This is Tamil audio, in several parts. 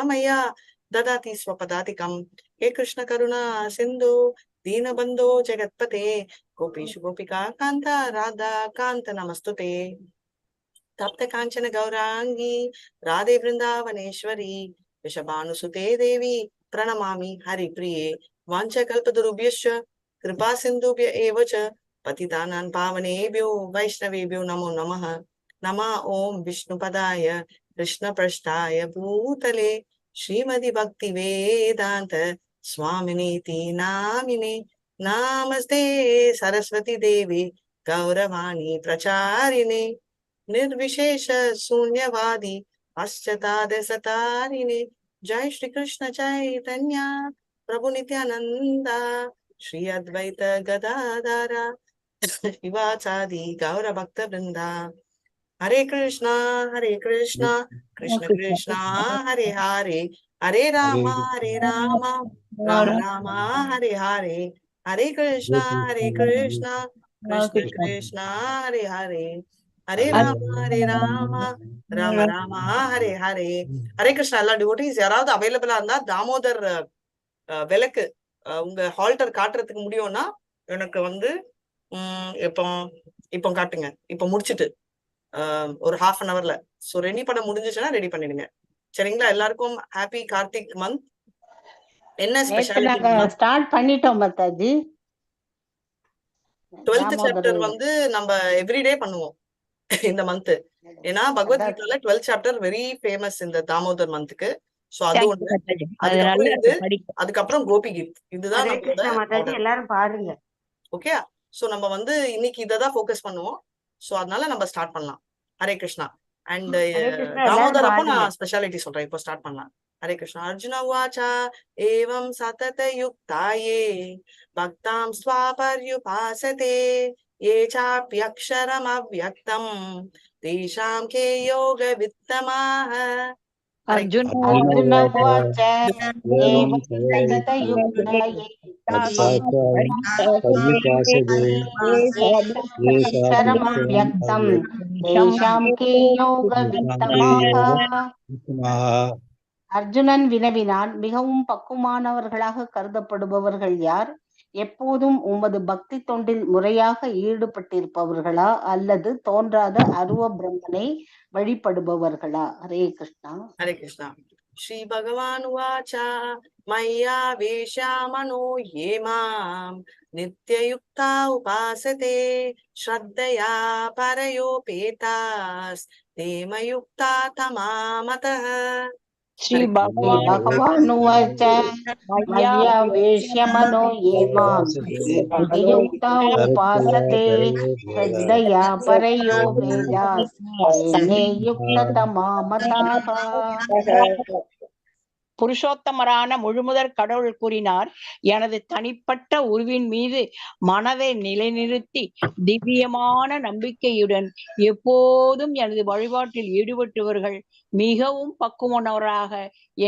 मया ददाति स्वपदातिकम्। हे कृष्ण करुणा सिन्धु दीनबन्धो जगत्पते गोपीषु गोपिका कान्त राधा कान्त नमस्तुते। तप्त कांचन गौरांगी राधे वृंदावनेश्वरी वृषभानुसुते देवी प्रणमामि हरिप्रिये। वाञ्छकल्पतरुभ्यश्च कृपा सिन्धुभ्य एव च पतितानां पावनेभ्यो वैष्णवेभ्यो नमो नमः। नमः ओं विष्णुपदाय कृष्णपृष्ठाय भूतले श्रीमदि भक्ति वेदांत स्वामिनीति नामिने। नामस्ते सरस्वती देवी गौरवाणी प्रचारिणे निर्विशेष शून्यवादी पाश्चात्य सतारिणे। जय श्री कृष्ण चैतन्य प्रभु नित्यानंद श्री अद्वैत गदाधर शिवाचादि गौर भक्त वृंदा। हरे कृष्णा कृष्ण कृष्ण हरे हरे हरे राम राम राम हरे हरे। हरे कृष्णा कृष्ण कृष्ण हरे हरे हरे राम राम राम हरे हरे। हरे कृष्णा எல்லா டிவோட்டீஸ் யாராவது அவைலபிளா இருந்தா தாமோதர் விளக்கு உங்க ஹால்டர் காட்டுறதுக்கு முடியும்னா எனக்கு வந்து இப்போ இப்போ காட்டுங்க. இப்போ முடிச்சிட்டு ஒரு half an hourல சோ ரெடி பண்ண முடிஞ்சிச்சுன்னா ரெடி பண்ணிடுங்க. சரிங்களா? எல்லாருக்கும் ஹாப்பி கார்த்திக் மந்த். என்ன ஸ்பெஷாலிட்டி ஸ்டார்ட் பண்ணிட்டோம் மாதாஜி. 12th சாப்டர் வந்து நம்ம எவ்ரிடே பண்ணுவோம் இந்த மந்த். ஏன்னா பகவத்கீதைல 12th சாப்டர் வெரி ஃபேமஸ் இந்த தாமோதர் மந்த்க்கு. சோ அது ஒண்ணு. அதுக்கப்புறம் கோபி கீத். இதுதான் நம்மளோட எல்லாரும் பாருங்க. ஓகே. சோ நம்ம வந்து இன்னைக்கு இததான் ஃபோக்கஸ் பண்ணுவோம். சோ அதனால நம்ம ஸ்டார்ட் பண்ணலாம். ஹரே கிருஷ்ணா. அண்ட் தாமோதர் அப்போ நான் ஸ்பெஷாலிட்டி சொல்றேன். இப்போ ஸ்டார்ட் பண்ணலாம். हरे कृष्ण। अर्जुन उवाच एवं सतत युक्ताये भक्तां स्वापर्युपासते ये चाप्यक्षरमव्यक्तं तेषां के योगवित्तमाः। अर्जुन उवाच एवं सतत युक्ताये अक्षरमव्यक्तं तेषां के योगवित्तमाः। அர்ஜுனன் வினவினான், மிகவும் பக்குவமானவர்களாக கருதப்படுபவர்கள் யார்? எப்போதும் உமது பக்தி தொண்டில் முறையாக ஈடுபட்டிருப்பவர்களா அல்லது தோன்றாத அருவ பிரம்மனை வழிபடுபவர்களா? ஹரே கிருஷ்ணா. ஹரே கிருஷ்ணா. ஸ்ரீ பகவான் உவாச்சா மய்யா வேஷ்யாமனோ யே மாம் நித்யயுக்தா உபாசதே ஸ்ரத்தயா பரயோபேதாஸ் தேமயுக்தா தமாமதः। श्री भगवान उवाच मय्या वेश्यमनो ये मां नित्ययुक्ता उपासते श्रद्धया परयो वेदास् ते युक्ततमा मताः। புருஷோத்தமரான முழுமுதற் கடவுள் கூறினார், எனது தனிப்பட்ட உருவின் மீது மனதை நிலைநிறுத்தி திவ்யமான நம்பிக்கையுடன் எப்போதும் எனது வழிபாட்டில் ஈடுபட்டவர்கள் மிகவும் பக்குவனவராக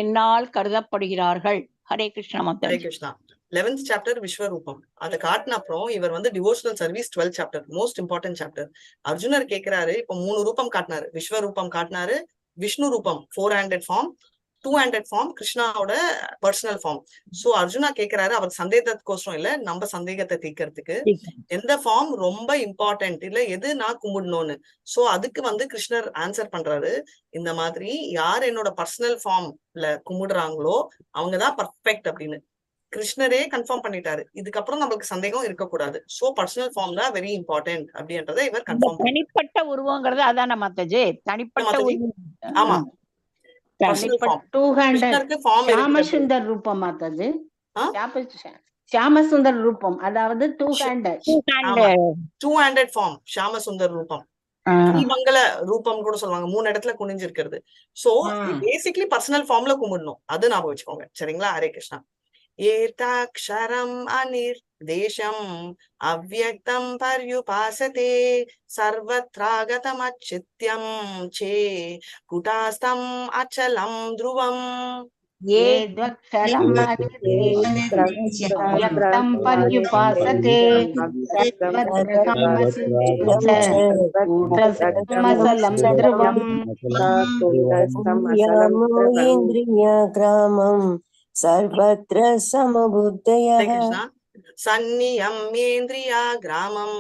என்னால் கருதப்படுகிறார்கள். ஹரே கிருஷ்ணா. ஹரே கிருஷ்ணா. 11th சாப்டர் விஸ்வரூபம். அதை காட்டின அப்புறம் இவர் வந்து devotional service 12th chapter most important chapter. அர்ஜுனர் கேட்கிறாரு, இப்போ 3 ரூபம் காட்டினாரு. விஸ்வரூபம் காட்டினாரு, விஷ்ணு ரூபம் 400 ஃபார்ம், 200 ஃபார்ம் கிருஷ்ணாவோட பர்சனல் ஃபார்ம். சோ அர்ஜுனா கேட்கிறாரு, அவர் சந்தேகத்துக்கோசரம் இல்ல, நம்ம சந்தேகத்தை தீர்க்கறதுக்கு எந்த ஃபார்ம் ரொம்ப இம்பார்ட்டன்ட் இல்ல, எது நான் கும்பிடணும்னு. சோ அதுக்கு வந்து கிருஷ்ணர் ஆன்சர் பண்றாரு, இந்த மாதிரி யார் என்னோட பர்சனல் ஃபார்ம்ல கும்பிடுறாங்களோ அவங்கதான் பர்ஃபெக்ட் அப்படின்னு கிருஷ்ணரே கன்ஃபார்ம் பண்ணிட்டாரு. இதுக்கப்புறம் நம்மளுக்கு சந்தேகம் இருக்கக்கூடாது. சோ பர்சனல் ஃபார்ம் தான் வெரி இம்பார்ட்டன்ட் அப்படின்றத இவர் கன்ஃபார்ம். தனிப்பட்ட உருவங்கிறது அதான மாதாஜி? தனிப்பட்ட ஆமா, ஷியாமசுந்தர் ரூபம் மாதாஜி. ஷியாமசுந்தர் ரூபம், அதாவது 200 ஃபார்ம் ஷியாமசுந்தர் ரூபம். மங்கள ரூபம் கூட சொல்லுவாங்க, 3 இடத்துல குனிஞ்சிருக்கிறது. சோ பேசிக்கலி பர்சனல் ஃபார்ம்ல கும்பிடணும், அது ஞாபகம் வச்சுக்கோங்க. சரிங்களா? ஹரே கிருஷ்ணா. ஏதாக்ஷரம் அநிர்தேசம் அவ்யக்தம் பர்யுபாசதே சர்வத்ராகதமச்சித்யம் சே குடாஸ்தம் அச்சலம் த்ருவம். ये द्वक्षरमनिर्देश्यं पर्युपासते कूटस्थमसलं ध्रुवम् इंद्रियग्रामं सर्वत्र समबुद्धयः हरे कृष्णा सन्नियम्येन्द्रिया ग्रामं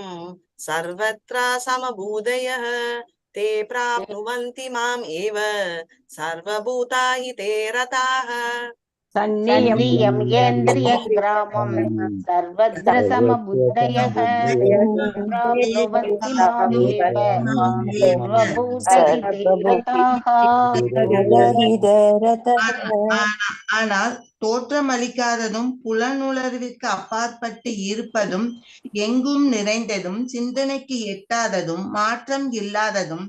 सर्वत्र समबुद्धयः ते प्राप्नुवन्ति माम् एव सर्वभूताहिते रताः सन्नियम्येन्द्रियग्रामं सर्वत्र समबुद्धयः प्राप्नुवन्ति मामेव सर्वभूतहिते रताः ஆனால் தோற்றமளிக்காததும் புலனுணர்விற்கு அப்பாற்பட்டு இருப்பதும் எங்கும் நிறைந்ததும் சிந்தனைக்கு எட்டாததும் மாற்றம் இல்லாததும்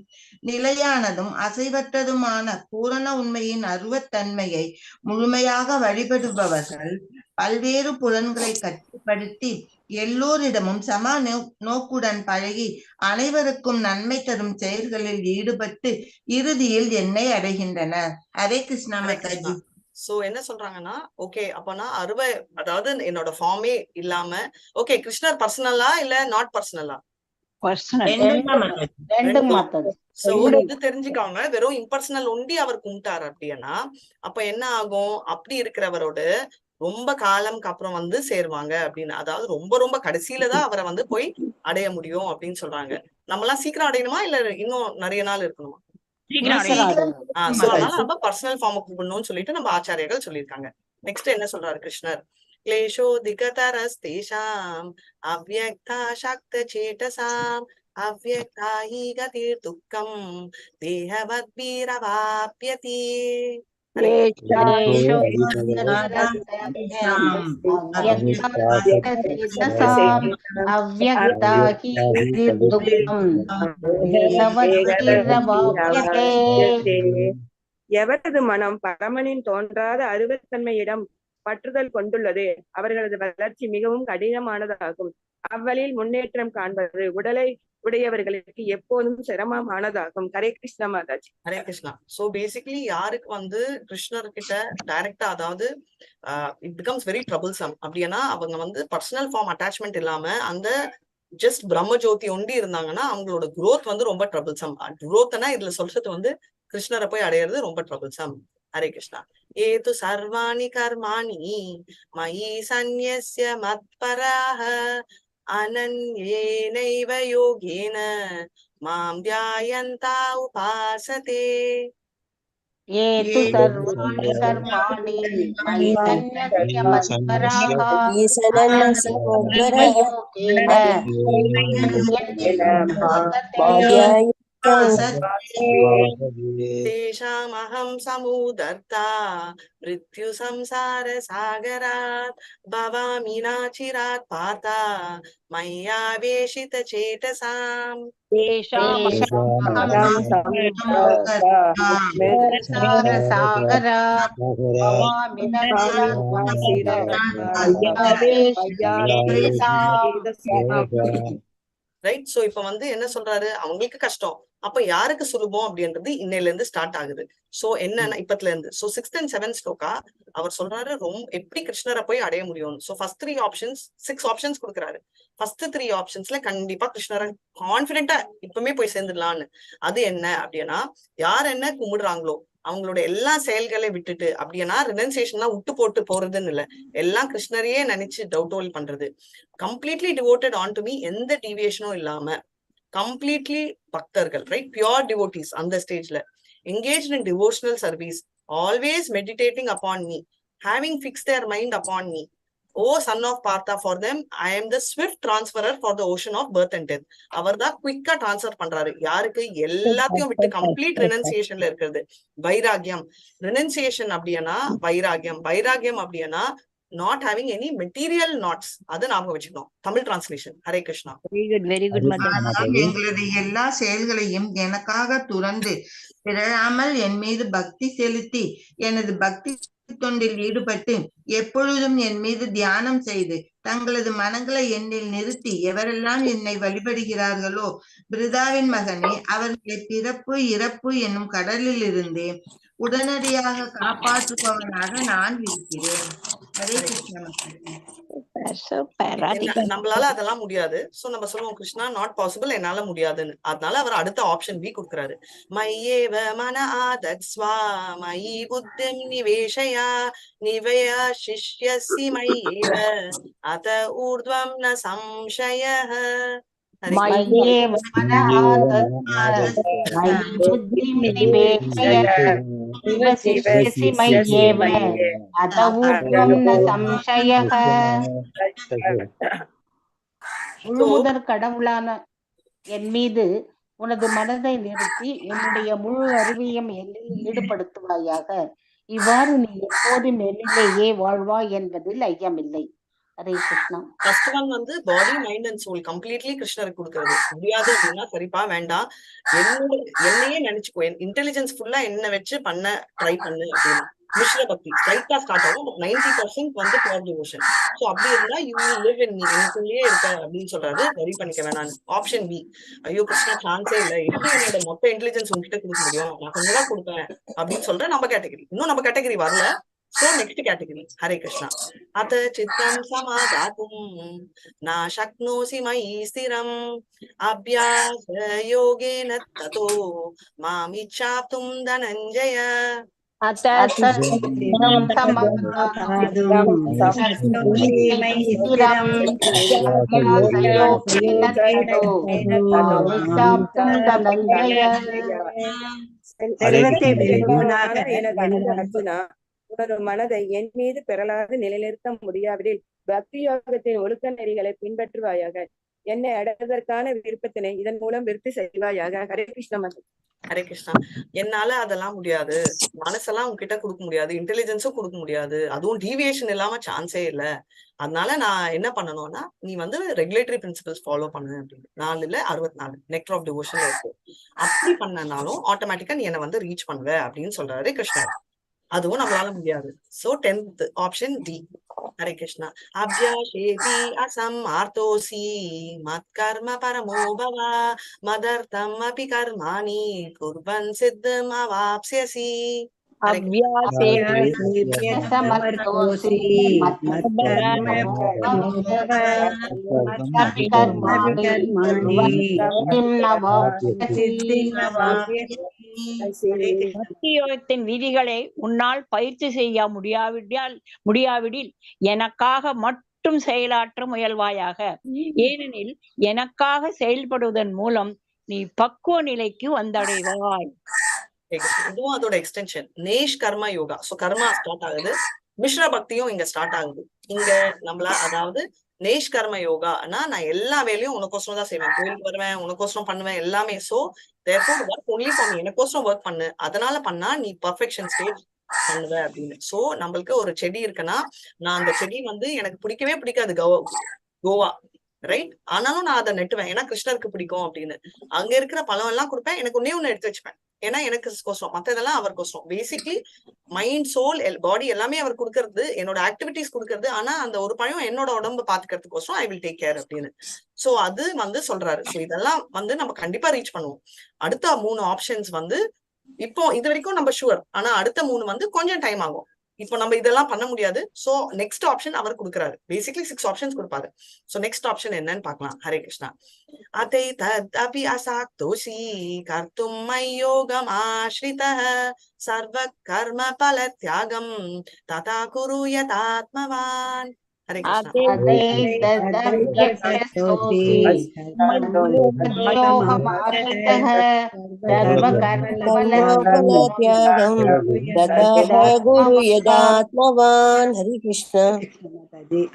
நிலையானதும் அசைவற்றதுமான பூரண உண்மையின் அருவத்தன்மையை முழுமையாக வழிபடுபவர்கள் பல்வேறு புலன்களை கட்டுப்படுத்தி எல்லோரிடமும் சம நோக்குடன் பழகி அனைவருக்கும் நன்மை தரும் செயல்களில் ஈடுபட்டு இறுதியில் என்னை அடைகின்றனர். ஹரே கிருஷ்ணா மாதாஜி. சோ என்ன சொல்றாங்கன்னா, ஓகே அப்பனா அதாவது என்னோட ஃபார்மே இல்லாம, ஓகே கிருஷ்ணர் பர்சனலா இல்ல நாட் பர்சனலா? சோ இது தெரிஞ்சுக்காம வெறும் இம்பர்சனல் ஒண்டி அவர் கும்பிட்டாரு அப்படின்னா அப்ப என்ன ஆகும்? அப்படி இருக்கிறவரோட ரொம்ப காலம்க்கு அப்புறம் வந்து சேருவாங்க அப்படின்னு, அதாவது ரொம்ப ரொம்ப கடைசியில தான் அவரை வந்து போய் அடைய முடியும் அப்படின்னு சொல்றாங்க. நம்ம எல்லாம் சீக்கிரம் அடையணுமா இல்ல இன்னும் நிறைய நாள் இருக்கணுமா? அதனால நம்ம பர்சனல் ஃபார்ம் கூப்பிடணும்னு சொல்லிட்டு நம்ம ஆச்சாரியர்கள் சொல்லியிருக்காங்க. நெக்ஸ்ட் என்ன சொல்றாரு கிருஷ்ணர்? क्लेशोऽधिकतरस्तेषाम् अव्यक्ता शक्तचेतसाम् अव्यक्ता हि गतिर्दुःखम् देहवद्भिरवाप्यति। எவரது மனம் பரமனின் தோன்றாத அருவத்தன்மையிடம் பற்றுதல் கொண்டுள்ளது அவர்களது வளர்ச்சி மிகவும் கடினமானதாகும். அவ்வழியில் முன்னேற்றம் காண்பது உடலை உடையவர்களுக்கு எப்போதும் சிரமமானதாகும். ஹரே கிருஷ்ணா மாதாஜி. ஹரே கிருஷ்ணா. சோ பேசிக்கலி யாருக்கு வந்து கிருஷ்ணர் கிட்ட டைரக்டா, அதாவது இட் பிகம்ஸ் வெரி ட்ரபிள்சம் அப்படின்னா அவங்க வந்து பர்சனல் ஃபார்ம் அட்டாச்மெண்ட் இல்லாம அந்த ஜஸ்ட் பிரம்ம ஜோதி ஒண்டி இருந்தாங்கன்னா அவங்களோட குரோத் வந்து ரொம்ப ட்ரபிள்சம். குரோத்னா இதுல சொல்றது வந்து கிருஷ்ணரை போய் அடையிறது ரொம்ப ட்ரபிள்சம். ஹரே கிருஷ்ணா. ஏது சர்வாணி கர்மாணி மயி சந்நியஸ்ய மத்பராஹ அனன்யேனைவ யோகேன மாம் தியாயந்தா உபாசதே. ஏது சர்வாணி கர்மாணி மயி சந்நியஸ்ய மத்பராஹ तेषामहं समुदर्ता मृत्यु संसार सागरात् भवामि नाचिरात् पार्था मय्यावेशित चेतसाम्। ரைட். சோ இப்ப வந்து என்ன சொல்றாரு? அவங்களுக்கு கஷ்டம், அப்ப யாருக்கு சுலபம் அப்படின்றது இன்னையில இருந்து ஸ்டார்ட் ஆகுது. சோ என்னன்னா இப்பத்துல இருந்து 6th and 7th ஸ்லோகா அவர் சொல்றாரு எப்படி கிருஷ்ணரை போய் அடைய முடியும். சோ ஃபர்ஸ்ட் 3 ஆப்ஷன்ஸ் 6 ஆப்ஷன்ஸ் கொடுக்குறாரு. ஃபர்ஸ்ட் 3 ஆப்ஷன்ஸ்ல கண்டிப்பா கிருஷ்ணரை கான்பிடென்டா இப்பவுமே போய் சேர்ந்துடலான்னு. அது என்ன அப்படின்னா, யார் என்ன கும்பிடுறாங்களோ அவங்களோட எல்லா செயல்களை விட்டுட்டு, அப்படின்னா ரினன்சியேஷன்லாம் விட்டு போட்டு போறதுன்னு இல்ல, எல்லாம் கிருஷ்ணரையே நினைச்சு டவுட்டோல் பண்றது, completely devoted on to me, எந்த டீவியேஷனும் இல்லாம கம்ப்ளீட்லி பக்தர்கள், ரைட், பியூர் டிவோட்டீஸ் அந்த ஸ்டேஜ்ல engaged in devotional service, always meditating upon me, having fixed their mind upon me. O son of Partha, for them I am the swift transferer for the ocean of birth and death. அவர் தான் குயிக்கா டிரான்ஸ்ஃபர் பண்றாரு. யாருக்கு? எல்லாத்தையும் விட்டு கம்ப்ளீட் ரினன்சியேஷன்ல இருக்கிறது. வைராகியம், ரினன்சியேஷன் அப்படின்னா வைராகியம், வைராகியம் அப்படின்னா not having any material knots. அது நாம வச்சுக்கணும். Tamil translation. Hare Krishna. Very good எங்களது எல்லா செயல்களையும் எனக்காக துறந்து பிறழாமல் என் மீது பக்தி செலுத்தி எனது பக்தி தொண்டில் ஈடுபட்டு எப்பொழுதும் என் மீது தியானம் செய்து தங்களது மனங்களை என்னில் நிறுத்தி எவரெல்லாம் என்னை வழிபடுகிறார்களோ பிருதாவின் மகனே, அவர்களை பிறப்பு இறப்பு என்னும் கடலில் இருந்தே உடனடியாக காப்பாற்றுபவனாக நான் இருக்கிறேன். ஹரே கிருஷ்ணா. நம்மளால அதெல்லாம் முடியாது. சோ நம்ம சொல்லுவோம் கிருஷ்ணா நாட் பாசிபிள், என்னால முடியாதுன்னு. அதனால அவர் அடுத்த ஆப்ஷன் பி கொடுக்குறாரு. மையேவ மன ஆதத்ஸ்வா மயி புத்திம் நிவேஷயா நிவயா சிஷ்யசி மையேவ அத ஊர்த்வம் ந சம்சயः. மய்யேவ மன ஆதத்ஸ்வ மயி புத்திம் நிவேஷய நிவசிஷ்யசி மய்யேவ அத ஊர்த்வம் ந சம்சயः. முழுமுதற் கடவுளான என் மீது உனது மனதை நிறுத்தி என்னுடைய முழு அறிவையும் என்னில் ஈடுபடுத்துவாயாக. இவ்வாறு நீ எப்போதும் என்னிலேயே வாழ்வாய் என்பதில் ஐயமில்லை. ஹரே கிருஷ்ணா. ஃபர்ஸ்ட் ஒன் வந்து body mind and soul completely கிருஷ்ணருக்கு கொடுக்கறது. முடியாது அப்படின்னா சரிப்பா வேண்டாம், என்னையே நினைச்சுக்கோ, இன்டெலிஜென்ஸ் ஃபுல்லா என்ன வச்சு பண்ண ட்ரை பண்ணு அப்படின்னு. மிஸ்ர பக்தி ஸ்லைட்டா ஸ்டார்ட் ஆகும், பட் 90% வந்து பியூர் டிவோஷன். சோ அப்படி இருந்தா யூ வில் லிவ் இன், நீ எனக்குள்ளேயே இருக்க அப்படின்னு சொல்றாரு. வரி பண்ணிக்க வேணாம். ஆப்ஷன் பி, ஐயோ கிருஷ்ணா சான்ஸே இல்லை, எப்படி என்னோட மொத்த இன்டெலிஜென்ஸ் உங்ககிட்ட கொடுக்க முடியும், நான் கொஞ்சம் தான் கொடுப்பேன் அப்படின்னு சொல்ற நம்ம கேட்டகரி. இன்னும் நம்ம கேட்டகரி வரல. So next category, Hare Krishna. Atha chittam samadatum na shaknosi mayi stiram abhyasa yogena tato mamichaptum dhananjaya. அத சத்யம் சமாதாதும் சக்னோசி மயி ஸ்திரம் அப்யாசயோகேன ததோ மாமிச்சாப்தும் தனஞ்சய. செல்வத்தை விரும்புவனாக எனது அர்ஜுனா, உனது மனதை என் மீது பெறலாது நிலைநிறுத்த முடியாவிடில் பக்தி யோகத்தின் ஒழுக்க நெறிகளை பின்பற்றுவாயாக. என்னை அடைவதற்கான விருப்பத்தினை இதன் மூலம் விருத்தி செய்வாயாக. ஹரே கிருஷ்ண. ஹரே கிருஷ்ணா. என்னால அதெல்லாம் முடியாது, மனசெல்லாம் உங்ககிட்ட கொடுக்க முடியாது, இன்டெலிஜென்ஸும் கொடுக்க முடியாது, அதுவும் டீவியேஷன் இல்லாம சான்ஸே இல்ல. அதனால நான் என்ன பண்ணணும்னா, நீ வந்து ரெகுலேட்டரி பிரின்சிபல்ஸ் ஃபாலோ பண்ணு அப்படின்னு. 4/64 நெக்டர் ஆஃப் டிவோஷன் இருக்கு. அப்படி பண்ணனாலும் ஆட்டோமேட்டிக்கா நீ என்ன வந்து ரீச் பண்ணுவ அப்படின்னு சொல்றாரு கிருஷ்ணர். அதுவும் நம்மளால முடியாது. So 10th option D. Hare Krishna. அப்யாஷேதி அசம் ஆர்த்தோசி மத் கர்ம பரமோ பவ மதர்த்தம் அபி கர்மாணி குர்வன் சித்தம் அவாப்ஸ்யசி. பக்தி யோகத்தின் விதிகளை உன்னால் பயிற்சி செய்ய முடியாவிடில் எனக்காக மட்டும் செயலாற்ற முயல்வாயாக. ஏனெனில் எனக்காக செயல்படுவதன் மூலம் நீ பக்குவ நிலைக்கு வந்தடைவாய். இதுவும் அதோட எக்ஸ்டென்ஷன். நேஷ் கர்ம யோகா. சோ கர்மா ஸ்டார்ட் ஆகுது, மிஸ்ர பக்தியும் இங்க ஸ்டார்ட் ஆகுது. இங்க நம்மள அதாவது நேஷ் கர்ம யோகானா நான் எல்லா வேலையும் உனக்கோசரம் தான் செய்வேன், கோயிலுக்கு வருவேன், உனக்கோசரம் பண்ணுவேன் எல்லாமே. So therefore work only for me, எனக்கோசரம் ஒர்க் பண்ணு, அதனால பண்ணா நீ பர்ஃபெக்ஷன் ஸ்டேஜ் பண்ணுவ அப்படின்னு. சோ நம்மளுக்கு ஒரு செடி இருக்குன்னா, நான் அந்த செடி வந்து எனக்கு பிடிக்கவே பிடிக்காது கோவா ரைட், ஆனாலும் நான் அதை நெட்டுவேன் ஏன்னா கிருஷ்ணருக்கு பிடிக்கும் அப்படின்னு. அங்க இருக்கிற பழம் எல்லாம் கொடுப்பேன், எனக்கு ஒண்ணு எடுத்து வச்சுப்பேன் ஏன்னா எனக்கு கோசம், மத்ததெல்லாம் அவர் கோசம். பேசிக்லி மைண்ட் சோல் பாடி எல்லாமே அவர் கொடுக்கறது, என்னோட ஆக்டிவிட்டிஸ் கொடுக்கறது. ஆனா அந்த ஒரு பழம் என்னோட உடம்பு பாத்துக்கிறதுக்கோசரம் ஐ வில் டேக் கேர் அப்படின்னு. சோ அது வந்து சொல்றாரு. சோ இதெல்லாம் வந்து நம்ம கண்டிப்பா ரீச் பண்ணுவோம். அடுத்த 3 ஆப்ஷன்ஸ் வந்து இப்போ இது வரைக்கும் நம்ம ஷுவர், ஆனா அடுத்த 3 வந்து கொஞ்சம் டைம் ஆகும். இப்போ நம்ம இதெல்லாம் பண்ண முடியாது. சோ நெக்ஸ்ட் ஆப்ஷன் அவர் கொடுக்குறாரு. பேசிக்லி 6 ஆப்ஷன்ஸ் கொடுப்பாரு. சோ நெக்ஸ்ட் ஆப்ஷன் என்னன்னு பார்க்கலாம். ஹரே கிருஷ்ணா. அதை தத் அசாக்தோசி கர்த்தும் மய்யோகம் ஆஸ்ரிதः சர்வ கர்ம பல தியாகம் ததா குரு யதாத்மவான். ஹரே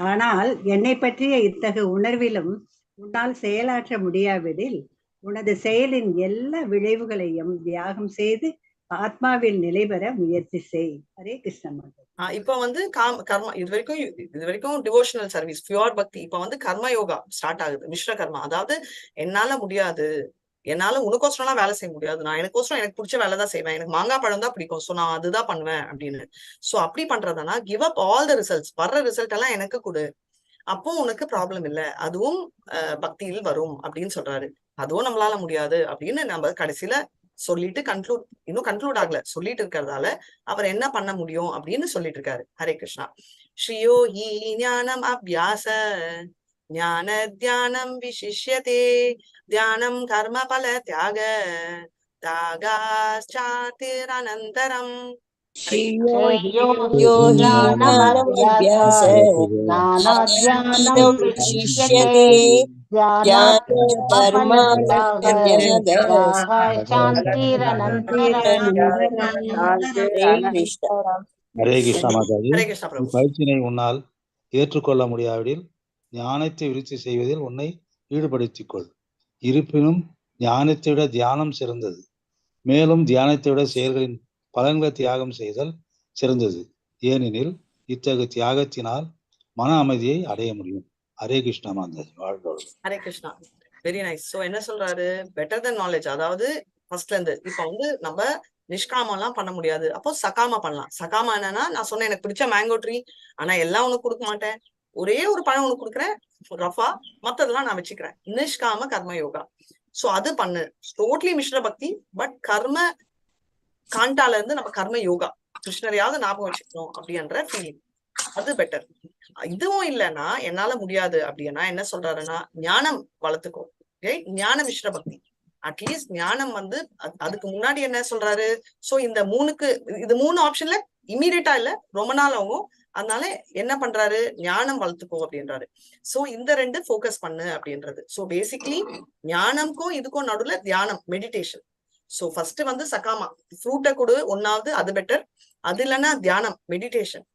ஆனால் என்னை பற்றிய இத்தகைய உணர்விலும் உன்னால் செயலாற்ற முடியாவிடில் உனது செயலின் எல்லா விளைவுகளையும் தியாகம் செய்து ஆத்மாவில் நிலை பெற முயற்சி செய். ஹரே கிருஷ்ண. இப்ப வந்து கர்மா இது வரைக்கும் டிவோஷனல் சர்வீஸ் பியூர் பக்தி. இப்ப வந்து கர்ம யோகா ஸ்டார்ட் ஆகுது, மிஸ்ர கர்மா. அதாவது என்னால முடியாது, என்னால உனக்கோசரம்லாம் வேலை செய்ய முடியாது, நான் எனக்கோசரம் எனக்கு பிடிச்ச வேலை தான் செய்வேன், எனக்கு மாங்காய் பழம் தான் பிடிக்கும், சோ நான் அதுதான் பண்ணுவேன் அப்படின்னு. சோ அப்படி பண்றதுனா give up all the results, வர்ற ரிசல்ட் எல்லாம் எனக்கு கொடு, அப்போ உனக்கு ப்ராப்ளம் இல்ல, அதுவும் பக்தியில் வரும் அப்படின்னு சொல்றாரு. அதுவும் நம்மளால முடியாது அப்படின்னு நம்ம கடைசியில சொல்லிட்டு இன்னும் கன்க்ளூட் ஆகல, சொல்லிட்டு இருக்கிறதால அவர் என்ன பண்ண முடியும் அப்படின்னு சொல்லிட்டு இருக்காரு. ஹரே கிருஷ்ணா. ஸ்ரீயோ ஹி ஞானம் அபியாச ஞான தியானம் விசிஷ்யதே தியானம் கர்ம பல தியாக தியாகாச்சாதிரனந்தரம். ஸ்ரீயோ श्रेयो यो हि ज्ञानमभ्यास ज्ञानमभ्यास ज्ञानोद्यानं विशिष्यते ज्ञान कर्म ज्ञानकर्मफलत्याग त्याग शान्तिरनन्तरम् हरे कृष्ण. ஹரே கிருஷ்ணா மாதாஜி. ஹரே கிருஷ்ணா பிரபு. பயிற்சியினை உன்னால் ஏற்றுக்கொள்ள முடியாவிடில் ஞானத்தை விருத்தி செய்வதில் உன்னை ஈடுபடுத்திக் கொள். இருப்பினும் ஞானத்தை விட தியானம் சிறந்தது. மேலும் தியானத்தை விட செயல்களின் பலன்களை தியாகம் செய்தல் சிறந்தது. ஏனெனில் இத்தகைய தியாகத்தினால் மன அமைதியை அடைய முடியும். ஹரே கிருஷ்ணா மாதாஜி. வாழ்வோம். Hare Krishna. Very nice. So என்ன சொல்றாரு? பெட்டர் தென் நாலேஜ். அதாவது ஃபர்ஸ்ட்ல இருந்து இப்ப வந்து நம்ம நிஷ்காமம் எல்லாம் பண்ண முடியாது, அப்போ சகாமா பண்ணலாம். சகாமா என்னன்னா, நான் சொன்னேன் எனக்கு பிடிச்ச மேங்கோ ட்ரீ, ஆனா எல்லாம் உனக்கு கொடுக்க மாட்டேன், ஒரே ஒரு பழம் உனக்கு கொடுக்குறேன் ரஃபா, மத்ததெல்லாம் நான் வச்சுக்கிறேன். நிஷ்காம கர்ம யோகா. சோ அது பண்ணு. டோட்டலி மிஸ்ர பக்தி, பட் கர்ம காண்டால இருந்து நம்ம கர்ம யோகா, கிருஷ்ணரையாவது ஞாபகம் வச்சுக்கணும் அப்படின்ற ஃபீலிங், அது பெட்டர். இதுவும் இல்லைன்னா என்னால முடியாது அப்படின்னா என்ன சொல்றாருன்னா, ஞானம் வளர்த்துக்கோ. ஞான மிஸ்ர பக்தி, அட்லீஸ்ட் ஞானம் வந்து அதுக்கு முன்னாடி என்ன சொல்றாரு? சோ இந்த இது 3 ஆப்ஷன்ல இம்மீடியட்டா இல்ல, ரொம்ப நாள் ஆகும். அதனால என்ன பண்றாரு? ஞானம் வளர்த்துக்கோ அப்படின்றாரு. சோ இந்த 2 ஃபோக்கஸ் பண்ணு அப்படின்றது. சோ பேசிக்லி ஞானம்க்கும் இதுக்கும் நடுவுல தியானம், மெடிடேஷன். சோ ஃபர்ஸ்ட் வந்து சகாமா, ஃப்ரூட்டை கொடு ஒன்னாவது, அது பெட்டர். அது இல்லைன்னா தியானம், மெடிடேஷன்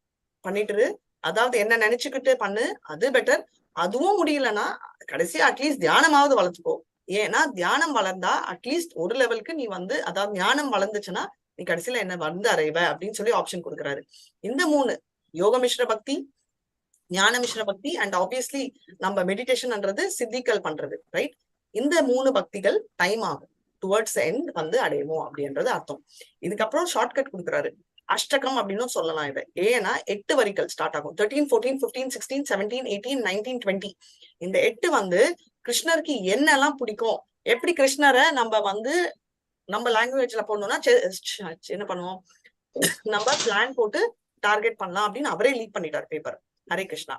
பண்ணிட்டு, அதாவது என்ன நினைச்சுக்கிட்டு பண்ணு, அது பெட்டர். அதுவும் முடியலன்னா கடைசியா அட்லீஸ்ட் தியானமாவது வளர்த்துக்கோ. ஏன்னா தியானம் வளர்ந்தா அட்லீஸ்ட் ஒரு லெவலுக்கு நீ வந்து, அதாவது ஞானம் வளர்ந்துச்சுன்னா நீ கடைசியில என்ன வந்து அறைவ அப்படின்னு சொல்லி ஆப்ஷன் கொடுக்குறாரு. இந்த 3 யோக மிஸ்ர பக்தி, ஞான மிஸ்ர பக்தி அண்ட் ஆப்வியஸ்லி நம்ம மெடிடேஷன்ன்றது சித்திகள் பண்றது, ரைட்? இந்த 3 பக்திகள் டைம் ஆகும், டுவர்ட்ஸ் எண்ட் வந்து அடையணும் அப்படின்றது அர்த்தம். இதுக்கப்புறம் ஷார்ட்கட் கொடுக்குறாரு. அஷ்டகம் அப்படின்னு சொல்லலாம் இதை. ஏன்னா 8 வரிகள் ஸ்டார்ட் ஆகும். 13, 14, 15, 16, 17, 18, 19, 20. இந்த 8 வந்து கிருஷ்ணருக்கு என்னெல்லாம் பிடிக்கும், எப்படி கிருஷ்ணரை நம்ம வந்து நம்ம லாங்குவேஜ்ல போடணும்னா என்ன பண்ணுவோம், நம்ம பிளான் போட்டு டார்கெட் பண்ணலாம் அப்படின்னு அவரே லீட் பண்ணிட்டார் பேப்பர். ஹரே கிருஷ்ணா.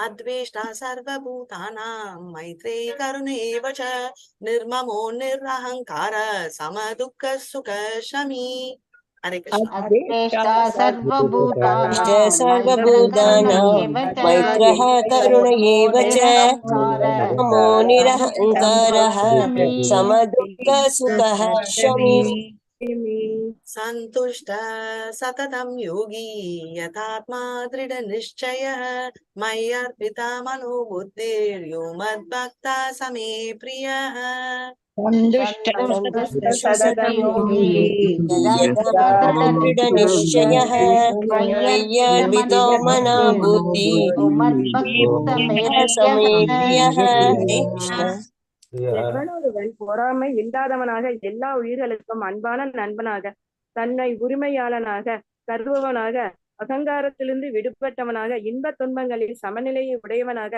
அத்வேஷ்டா சர்வபூதானாம் மைத்ரே கருணேவ ச நிர்மமோ நிரஹங்கார சமதுக்க சுக ஷமி. ஹரே கிருஷ்ணா. अद्वेष्टा सर्वभूतानां सर्वभूतानां मैत्रः करुण एव च नमो निरहङ्कारः समदुःखसुखः शमी. सन्तुष्ट सततं योगी यथात्मा दृढ निश्चयः मय्यर्पिता मनो बुद्धिर्यो मद्भक्ता समे प्रियः. दृढनिश्चयः मय्यर्पितो मनो बुद्धिः समे प्रियः. हरे कृष्ण. எவனொருவன் பொறாமை இல்லாதவனாக எல்லா உயிர்களுக்கும் அன்பான நண்பனாக, தன்னை உரிமையாளனாக, கருவவனாக, அகங்காரத்திலிருந்து விடுபட்டவனாக, இன்ப துன்பங்களில் சமநிலையை உடையவனாக,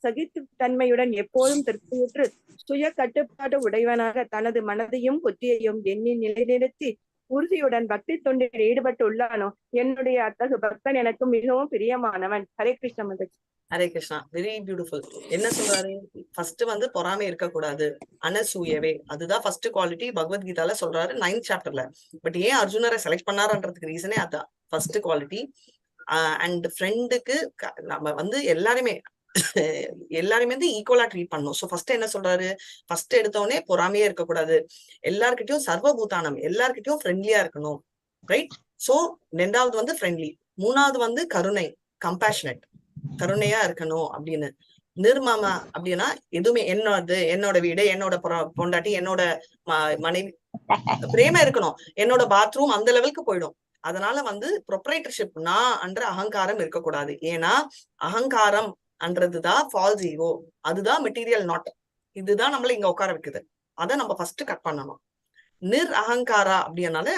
சகித்து தன்மையுடன் எப்போதும் திருப்தியுற்று சுய கட்டுப்பாடு உடையவனாக, தனது மனதையும் புத்தியையும் எண்ணி நிலைநிறுத்தி உறுதியுடன் பக்தி தொண்டில் ஈடுபட்டு உள்ளானோ என்னுடைய அத்தகு பக்தன் எனக்கு மிகவும் பிரியமானவன். Hare Krishna mother. Hare Krishna. Very beautiful. என்ன சொல்றாரு? ஃபர்ஸ்ட் வந்து பொறாமை இருக்கக்கூடாது, அனசூயவே, அதுதான் ஃபர்ஸ்ட் குவாலிட்டி. பகவத்கீதால சொல்றாரு 9th சாப்டர்ல. பட் ஏன் அர்ஜுனரை செலக்ட் பண்ணாருன்றதுக்கு ரீசனே அதான், ஃபர்ஸ்ட் குவாலிட்டி. அண்ட் ஃப்ரெண்டுக்கு நம்ம வந்து எல்லாருமே வந்து ஈக்குவலா ட்ரீட் பண்ணணும். சோ ஃபர்ஸ்ட் என்ன சொல்றாரு? ஃபர்ஸ்ட் எடுத்தோடனே பொறாமையே இருக்கக்கூடாது, எல்லார்கிட்டயும் சர்வபூதானம், எல்லார்கிட்டயும் ஃப்ரெண்ட்லியா இருக்கணும், ரைட்? சோ 2வது வந்து ஃப்ரெண்ட்லி, 3வது வந்து கருணை, கம்பேஷனட், கருணையா இருக்கணும் அப்படின்னு. நிர்மமா அப்படின்னா எதுவுமே என்னோட வீடு, என்னோட பொண்டாட்டி, என்னோட மனைவி, பிரேம இருக்கணும். என்னோட பாத்ரூம் அந்த லெவலுக்கு போயிடும். அதனால வந்து ப்ரொப்ரைட்டர்ஷிப், நான் என்ற அகங்காரம் இருக்கக்கூடாது. ஏன்னா அகங்காரம் அன்றதுதான் ஃபால்ஸ் ஈகோ, அதுதான் மெட்டீரியல் நாட், இதுதான் நம்மள இங்க உட்கார வைக்குது. அதை நம்ம ஃபர்ஸ்ட் கட் பண்ணணும். நிர் அகங்காரா அப்படின்னால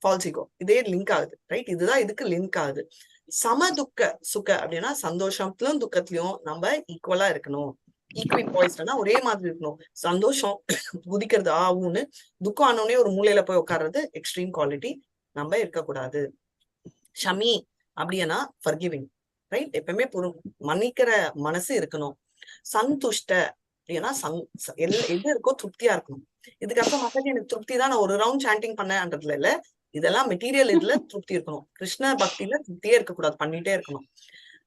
ஃபால்ஸ் ஈகோ. இதே லிங்க் ஆகுது, ரைட்? இதுதான் இதுக்கு லிங்க் ஆகுது. சம துக்க சுக அப்படின்னா சந்தோஷத்திலும் துக்கத்திலையும் நம்ம ஈக்குவலா இருக்கணும். ஈக்குவி பாய்ஸ்னா ஒரே மாதிரி இருக்கணும். சந்தோஷம் குதிக்கிறது ஆகும்னு, துக்கம் ஆனோடனே ஒரு மூலையில போய் உட்கார்றது எக்ஸ்ட்ரீம் குவாலிட்டி நம்ம இருக்கக்கூடாது. ஷமி அப்படின்னா ஃபர்கிவிங், ரைட்? எப்பவுமே மன்னிக்கிற மனசு இருக்கணும். சந்துஷ்ட அப்படின்னா எது இருக்கோ திருப்தியா இருக்கணும். இதுக்கப்புறம் மக்கள் எனக்கு திருப்தி தான், நான் ஒரு ரவுண்ட் சாண்டிங் பண்ணேன்றதுல இல்ல, இதெல்லாம் மெட்டீரியல் இதுல திருப்தி இருக்கணும். கிருஷ்ண பக்தியில திருப்தியே இருக்கக்கூடாது, பண்ணிட்டே இருக்கணும்.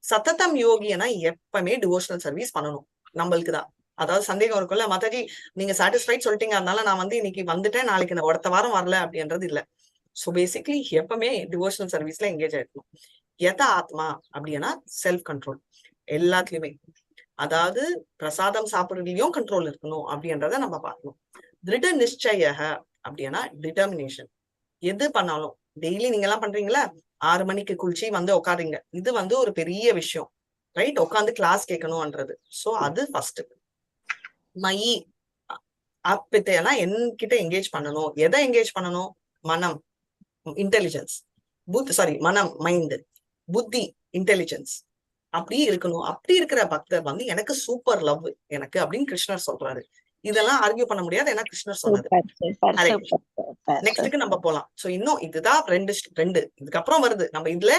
சத்ததம் யோகினா எப்பவுமே டிவோஷனல் சர்வீஸ் பண்ணணும் நம்மளுக்குதான். அதாவது சந்தேகம் இருக்கும்ல, மாதாஜி நீங்க சாட்டிஸ்ஃபைட் சொல்லிட்டீங்க, அதனால நான் வந்து இன்னைக்கு வந்துட்டேன், நாளைக்கு நான் அடுத்த வாரம் வரல அப்படின்றது இல்ல. சோ பேசிக்லி எப்பவுமே டிவோஷனல் சர்வீஸ்ல எங்கேஜ் ஆயிருக்கணும். யத ஆத்மா அப்படின்னா செல்ஃப் கண்ட்ரோல் எல்லாத்துலயுமே. அதாவது பிரசாதம் சாப்பிடுறதுலயும் கண்ட்ரோல் இருக்கணும் அப்படின்றத நம்ம பார்க்கணும். திருட நிச்சய அப்படின்னா டிட்டர்மினேஷன். எது பண்ணாலும் டெய்லி நீங்க எல்லாம் பண்றீங்களா, 6 மணிக்கு குளிச்சு வந்து உட்காருங்க, இது வந்து ஒரு பெரிய விஷயம், ரைட்? உட்காந்து கிளாஸ் கேட்கணும்ன்றது. சோ அது ஃபர்ஸ்ட். மயி ஆப்பித்தைனா என்கிட்ட என்கேஜ் பண்ணணும். எதை என்கேஜ் பண்ணணும்? மனம் இன்டெலிஜென்ஸ், மனம் மைண்ட், புத்தி இன்டெலிஜென்ஸ், அப்படி இருக்கணும். அப்படி இருக்கிற பக்தர் வந்து எனக்கு சூப்பர் லவ் எனக்கு அப்படின்னு கிருஷ்ணர் சொல்றாரு. இதெல்லாம் ஆர்கியூ பண்ண முடியாது, ஏன்னா கிருஷ்ணர் சொன்னது. நெக்ஸ்ட்டுக்கு நம்ம போலாம். சோ இன்னும் இதுதான் ரெண்டு இதுக்கப்புறம் வருது. நம்ம இதுல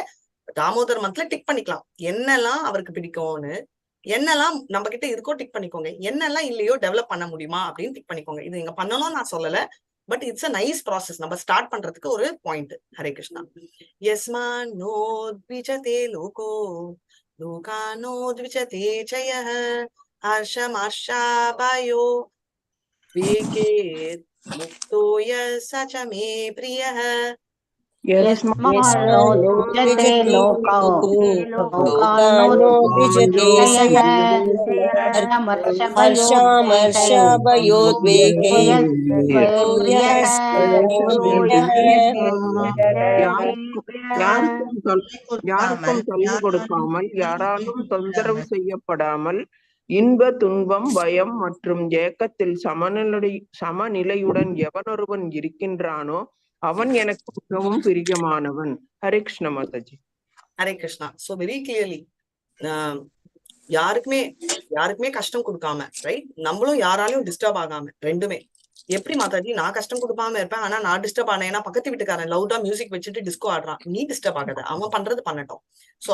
தாமோதர் மந்த்ல டிக் பண்ணிக்கலாம் என்னெல்லாம் அவருக்கு பிடிக்கும்னு, என்னெல்லாம் நம்ம கிட்ட இருக்கோ டிக் பண்ணிக்கோங்க, என்னெல்லாம் இல்லையோ டெவலப் பண்ண முடியுமா அப்படின்னு டிக் பண்ணிக்கோங்க. இது நீங்க பண்ணணும்னு நான் சொல்லல, but it's a nice process. நம்ம ஸ்டார்ட் பண்றதுக்கு ஒரு பாயிண்ட். ஹரே கிருஷ்ணா. யஸ்மானோ த்விஜதே லோகோ லோகானோ த்விஜதே ஜயஹ ஹர்ஷமாஷாபயோ விகேத் முக்தோ யஸ மே பிரியஹ. यस्मानो द्विजते लोको लोकानो द्विजते हर्षामर्षाभयोद्वेगे யாருக்கும் தொல்லை கொடுக்காமல், யாராலும் தொந்தரவு செய்யப்படாமல், இன்ப துன்பம் பயம் மற்றும் ஏக்கத்தில் சமநிலையுடன் எவனொருவன் இருக்கின்றானோ அவன் எனக்கு மிகவும் பிரியமானவன். ஹரே கிருஷ்ண மாதாஜி. Hare Krishna. So very clearly யாருக்குமே கஷ்டம் கொடுக்காம, ரைட்? நம்மளும் யாராலையும் டிஸ்டர்ப் ஆகாம, ரெண்டுமே. எப்படி மாதாஜி நான் கஷ்டம் கொடுக்காம இருப்பேன், ஆனா நான் டிஸ்டர்ப் ஆனேன்னா பக்கத்து வீட்டுக்காரன் லவுடா மியூசிக் வச்சுட்டு டிஸ்கோ ஆடுறான், நீ டிஸ்டர்ப் ஆகாத, அவன் பண்றது பண்ணட்டும். சோ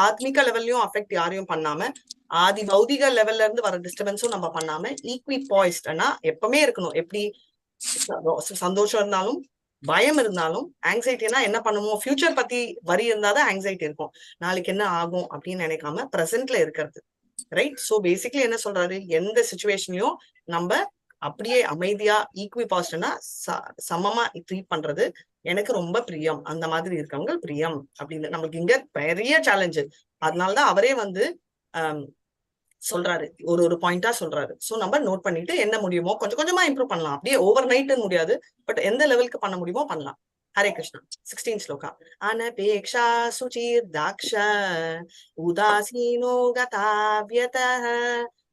ஆத்மிக லெவல்லயும் அஃபெக்ட் யாரையும் பண்ணாம, ஆதி பௌதிக லெவல்ல இருந்து வர டிஸ்டர்பன்ஸும் நம்ம பண்ணாம, ஈக்வி பாய்ஸ்ட்னா எப்பவுமே இருக்கணும். எப்படி சந்தோஷம் இருந்தாலும் பயம் இருந்தாலும், ஆங்ஸைட்டினா என்ன பண்ணுவோம், ஃபியூச்சர் பத்தி வரி இருந்தாதான் ஆங்ஸைட்டி இருக்கும், நாளைக்கு என்ன ஆகும் அப்படின்னு நினைக்காம பிரசன்ட்ல இருக்கிறது, ரைட்? சோ பேசிக்லி என்ன சொல்றாரு, எந்த சிச்சுவேஷன்லயும் நம்ம அப்படியே அமைதியா ஈக்வி பாசிட்டிவ்னா சமமா ட்ரீட் பண்றது எனக்கு ரொம்ப பிரியம், அந்த மாதிரி இருக்கவங்க பிரியம் அப்படின்னு. நம்மளுக்கு இங்க பெரிய சேலஞ்சு. அதனாலதான் அவரே வந்து சொல்றாரு, ஒரு பாயிண்டா சொல்றாரு. சோ நம்ம நோட் பண்ணிட்டு என்ன முடியுமோ கொஞ்சம் கொஞ்சமா இம்ப்ரூவ் பண்ணலாம். அப்படியே ஓவர் நைட் முடியாது, பட் எந்த லெவலுக்கு பண்ண முடியுமோ பண்ணலாம். ஹரே கிருஷ்ணா. 16 ஸ்லோகா. அனபேக்ஷா சுச்சீர் தாக்ஷ உதாசீனோ கதாவ்யதஹ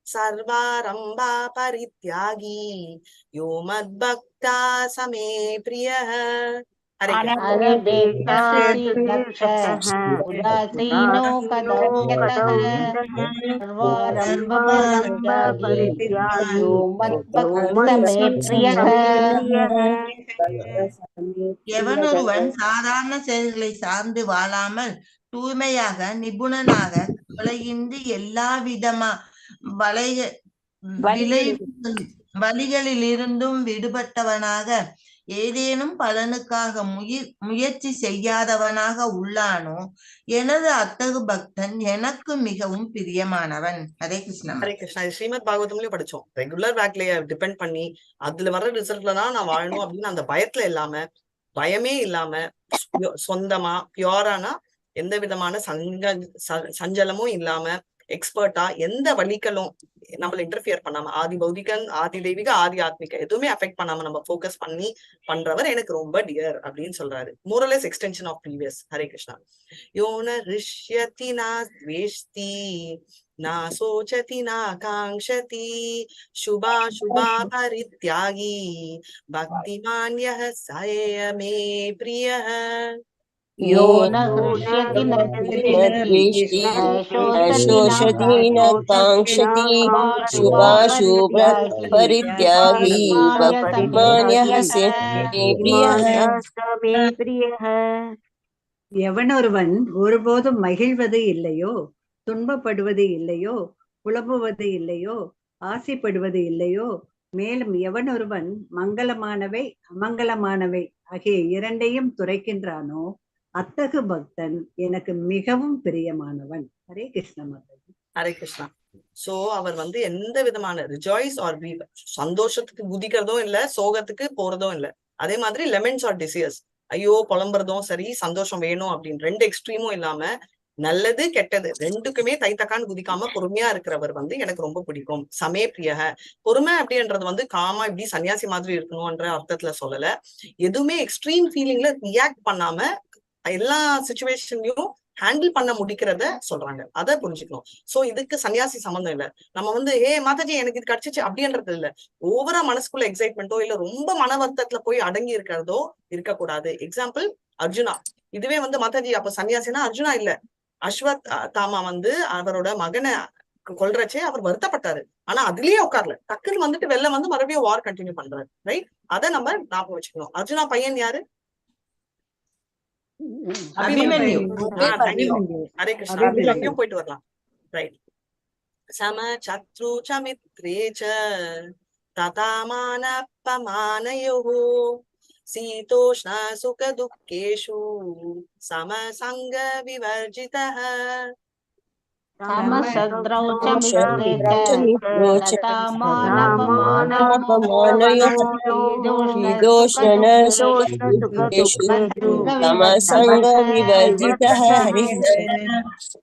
சர்வாரம்பா பரித்யாகி யோ மத்பக்தா சமே பிரியஹ. उदासीनो कदाव्यतः सर्वारम्भपरित्यागी यो मद्भक्तः मे प्रियः. எவனொருவன் சாதாரண செயல்களை சார்ந்து வாழாமல் தூய்மையாக நிபுணனாக கொலையின்றி எல்லா விதமா வழிகளிலிருந்தும் விடுபட்டவனாக ஏதேனும் பலனுக்காக முயற்சி செய்யாதவனாக உள்ளானோ எனது அத்தகு பக்தன் எனக்கு மிகவும் பிரியமானவன். ஹரே கிருஷ்ணா. ஹரே கிருஷ்ணா. இது ஸ்ரீமத் பாகவதம்லயும் படிச்சோம். ரெகுலர் வேக்லயே டிபெண்ட் பண்ணி அதுல வர ரிசல்ட்ல தான் நான் வாழணும் அப்படின்னு அந்த பயத்துல இல்லாம, பயமே இல்லாம சொந்தமா பியூரானா எந்த விதமான சஞ்சலமும் இல்லாம எக்ஸ்பர்ட்டா எந்த வழிகளும் நம்மள இன்டர்ஃபியர் பண்ணாம, ஆதி பௌதிகன், ஆதி தெய்வீக, ஆதி ஆத்மிக எதுவுமே அஃபெக்ட் பண்ணாம நம்ம ஃபோக்கஸ் பண்ணி பண்றவர் எனக்கு ரொம்ப டியர் அப்படின்னு சொல்றாரு. More or less extension of previous. Hare Krishna. யோன ரிஷ்யதி நா த்வேஷ்டி நா சோச்சதி நா காங்க்ஷதி சுபா சுபா பரித்யாகி பக்திமான்யः स मे प्रियः. यो न हृष्यति न द्वेष्टि न शोषति न काङ्क्षति शुभाशुभ परित्यागी भक्तिमान्यः स मे प्रियः. எவனொருவன் ஒருபோதும் மகிழ்வது இல்லையோ, துன்பப்படுவது இல்லையோ, புலம்புவது இல்லையோ, ஆசைப்படுவது இல்லையோ, மேலும் எவனொருவன் மங்களமானவை அமங்கலமானவை ஆகிய இரண்டையும் துரைக்கின்றானோ அத்தகு பக்தன் எனக்கு மிகவும் பிரியமானவன். ஹரே கிருஷ்ண மாதாஜி. ஹரே கிருஷ்ணா. சோ அவர் வந்து எந்த விதமான ரிஜாய்ஸ் ஆர் வீவ், சந்தோஷத்துக்கு குதிக்கிறதும் இல்ல, சோகத்துக்கு போறதும் இல்ல. அதே மாதிரி லெமன்ஸ் ஆர் டிசியர்ஸ், ஐயோ புலம்புறதும் சரி, சந்தோஷம் வேணும் அப்படின்னு ரெண்டு எக்ஸ்ட்ரீமும் இல்லாம நல்லது கெட்டது ரெண்டுக்குமே தைத்தக்கான்னு குதிக்காம பொறுமையா இருக்கிறவர் வந்து எனக்கு ரொம்ப பிடிக்கும். சமே பிரியக. பொறுமை அப்படின்றது வந்து காமா இப்படி சன்னியாசி மாதிரி இருக்கணும்ன்ற அர்த்தத்துல சொல்லல. எதுவுமே எக்ஸ்ட்ரீம் ஃபீலிங்ல ரியாக்ட் பண்ணாம எல்லா சிச்சுவேஷன்லயும் ஹேண்டில் பண்ண முடிக்கிறத சொல்றாங்க. அதை புரிஞ்சுக்கணும். சோ இதுக்கு சன்னியாசி சம்பந்தம் இல்ல. நம்ம வந்து மாதாஜி எனக்கு இது கிடைச்சிச்சு அப்படின்றது இல்ல. ஓவரா மனசுக்குள்ள எக்ஸைட்மெண்ட்டோ இல்ல ரொம்ப மன வருத்தத்துல போய் அடங்கி இருக்கிறதோ இருக்கக்கூடாது. எக்ஸாம்பிள் அர்ஜுனா. இதுவே வந்து மாதாஜி அப்ப சன்னியாசினா அர்ஜுனா இல்ல, அஸ்வத் தாமா வந்து அவரோட மகனை கொல்றச்சே அவர் வருத்தப்பட்டாரு. ஆனா அதுலயே உட்கார்ல, டக்குன்னு வந்துட்டு வெளில வந்து மறுபடியும் வார் கண்டினியூ பண்றாரு. ரைட்? அதை நம்ம ஞாபகம் வச்சுக்கணும். அர்ஜுனா பையன் யாரு? அபிமன்யு. ஹரே கிருஷ்ணா. அபிமன்யும் போயிட்டு வரலாம். ரைட். சம சத்ரு ச மித்ரே ச ததாமான பமானயோः சீதோஷ்ண சுக துக்கேஷு சமசங்க விவர்ஜிதः. समसद्रौ च मित्रे च तथामानपमानयोः शीतोष्ण सुखदुःखेषु समसंग विवर्जितः. हरे कृष्ण.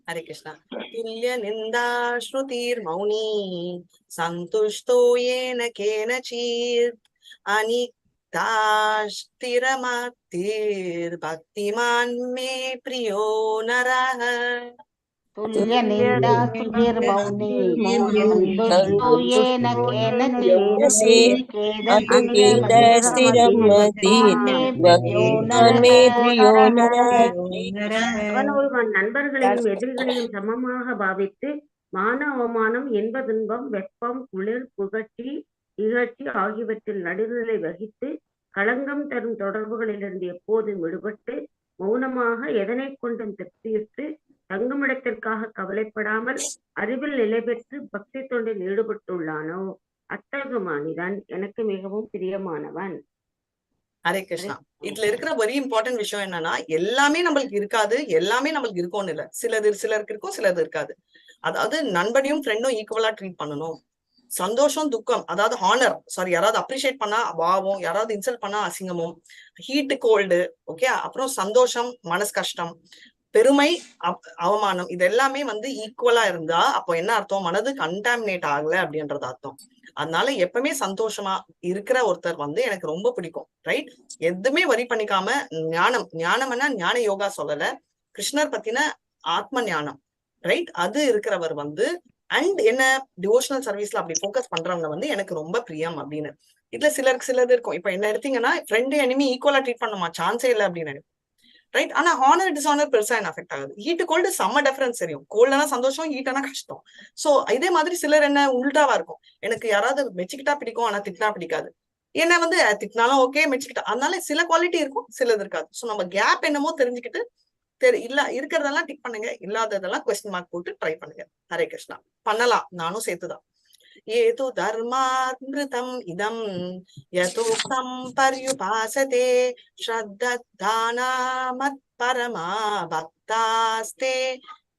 हरे कृष्णा. तुल्य निंदा श्रुतिर् मौनी संतुष्टो येन केनचित् अनिक्तास्थिरमतिर् भक्तिमान् मे प्रियो नरः. तुल्य निंदा सुधीर्मौनी संतुष्टो येन केनचित् भक्तिमान् मे प्रियो नरः. அவனொருவன் நண்பர்களையும் எதிரிகளையும் சமமாக பாவித்து மான அவமானம், இன்ப துன்பம், வெப்பம், குளிர், புகழ்ச்சி, இகழ்ச்சி ஆகியவற்றில் நடுநிலை வகித்து களங்கம் தரும் தொடர்புகளிலிருந்து எப்போதும் விடுபட்டு மௌனமாக எதனை கொண்டும் திருப்தியுற்று தங்குமிடத்திற்காக கவலைப்படாமல் அறிவில் நிலை பெற்று பக்தி தொண்டில் ஈடுபட்டுள்ளானோ அத்தகு மனிதன் எனக்கு மிகவும் பிரியமானவன். ஹரே கிருஷ்ணா. இதுல இருக்கிற வெரி இம்பார்ட்டன்ட் விஷயம் என்னன்னா, எல்லாமே நம்மளுக்கு இருக்காது, எல்லாமே நம்மளுக்கு இருக்கும்னு இல்ல. சிலருக்கு இருக்கும், சிலது இருக்காது. அதாவது நண்பனையும் ஃப்ரெண்டும் ஈக்குவலா ட்ரீட் பண்ணணும். சந்தோஷம் துக்கம், அதாவது ஹானர், சாரி, யாராவது அப்ரிஷியேட் பண்ணா வாவும், யாராவது இன்சல்ட் பண்ணா அசிங்கமும், ஹீட்டு கோல்டு, ஓகே, அப்புறம் சந்தோஷம் மனசு கஷ்டம், பெருமை அவமானம், இது எல்லாமே வந்து ஈக்குவலா இருந்தா அப்போ என்ன அர்த்தம்? மனது கண்டாமினேட் ஆகல அப்படின்றது அர்த்தம். அதனால எப்பவுமே சந்தோஷமா இருக்கிற ஒருத்தர் வந்து எனக்கு ரொம்ப பிடிக்கும். ரைட்? எதுவுமே வரி பண்ணிக்காம ஞானம்னா ஞான யோகா சொல்லல, கிருஷ்ணர் பத்தின ஆத்ம ஞானம், ரைட், அது இருக்கிறவர் வந்து அண்ட் என்ன டிவோஷனல் சர்வீஸ்ல அப்படி ஃபோக்கஸ் பண்றவங்க வந்து எனக்கு ரொம்ப பிரியம் அப்படின்னு. இதுல சிலது இருக்கும். இப்ப என்ன எடுத்தீங்கன்னா, ஃப்ரெண்டு எனிமி ஈக்குவலா ட்ரீட் பண்ணுமா? சான்ஸே இல்லை அப்படின்னு. ரைட்? ஆனா ஹானர் டிஸ்ஆனர் பெருசா என்ன அஃபெக்ட் ஆகுது. ஹீட்டு கோல்டு செம்ம டிஃபரன்ஸ் தெரியும். கோல்டுனா சந்தோஷம், ஹீட்டானா கஷ்டம். சோ இதே மாதிரி சிலர் என்ன உள்டாவா இருக்கும். எனக்கு யாராவது மெச்சுக்கிட்டா பிடிக்கும், ஆனா திட்டினா பிடிக்காது. என்ன வந்து திட்டினாலும் ஓகே, மெச்சுக்கிட்டா. அதனால சில குவாலிட்டி இருக்கும், சிலது இருக்காது. சோ நம்ம கேப் என்னமோ தெரிஞ்சுக்கிட்டு இல்ல இருக்கிறதெல்லாம் டிக் பண்ணுங்க, இல்லாததெல்லாம் क्वेश्चन மார்க் போட்டு ட்ரை பண்ணுங்க. ஹரே கிருஷ்ணா. பண்ணலாம், நானும் சேர்த்துதான். ஏது தர்மாமிருதம் இதம் யதோக்தம் பர்யுபாசதே ஸ்ரத்ததானா மத்பரமா பக்தாஸ்தே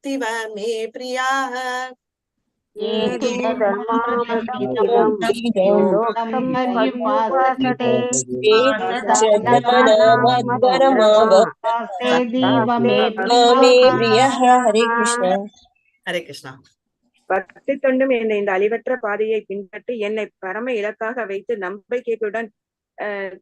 திவ மே பிரியாஹ. हरे कृष्ण. ஹரே கிருஷ்ணா. பக்தி தொண்டும் என்னை இந்த அழிவற்ற பாதையை பின்பற்றி என்னை பரம இலக்காக வைத்து நம்பிக்கையுடன்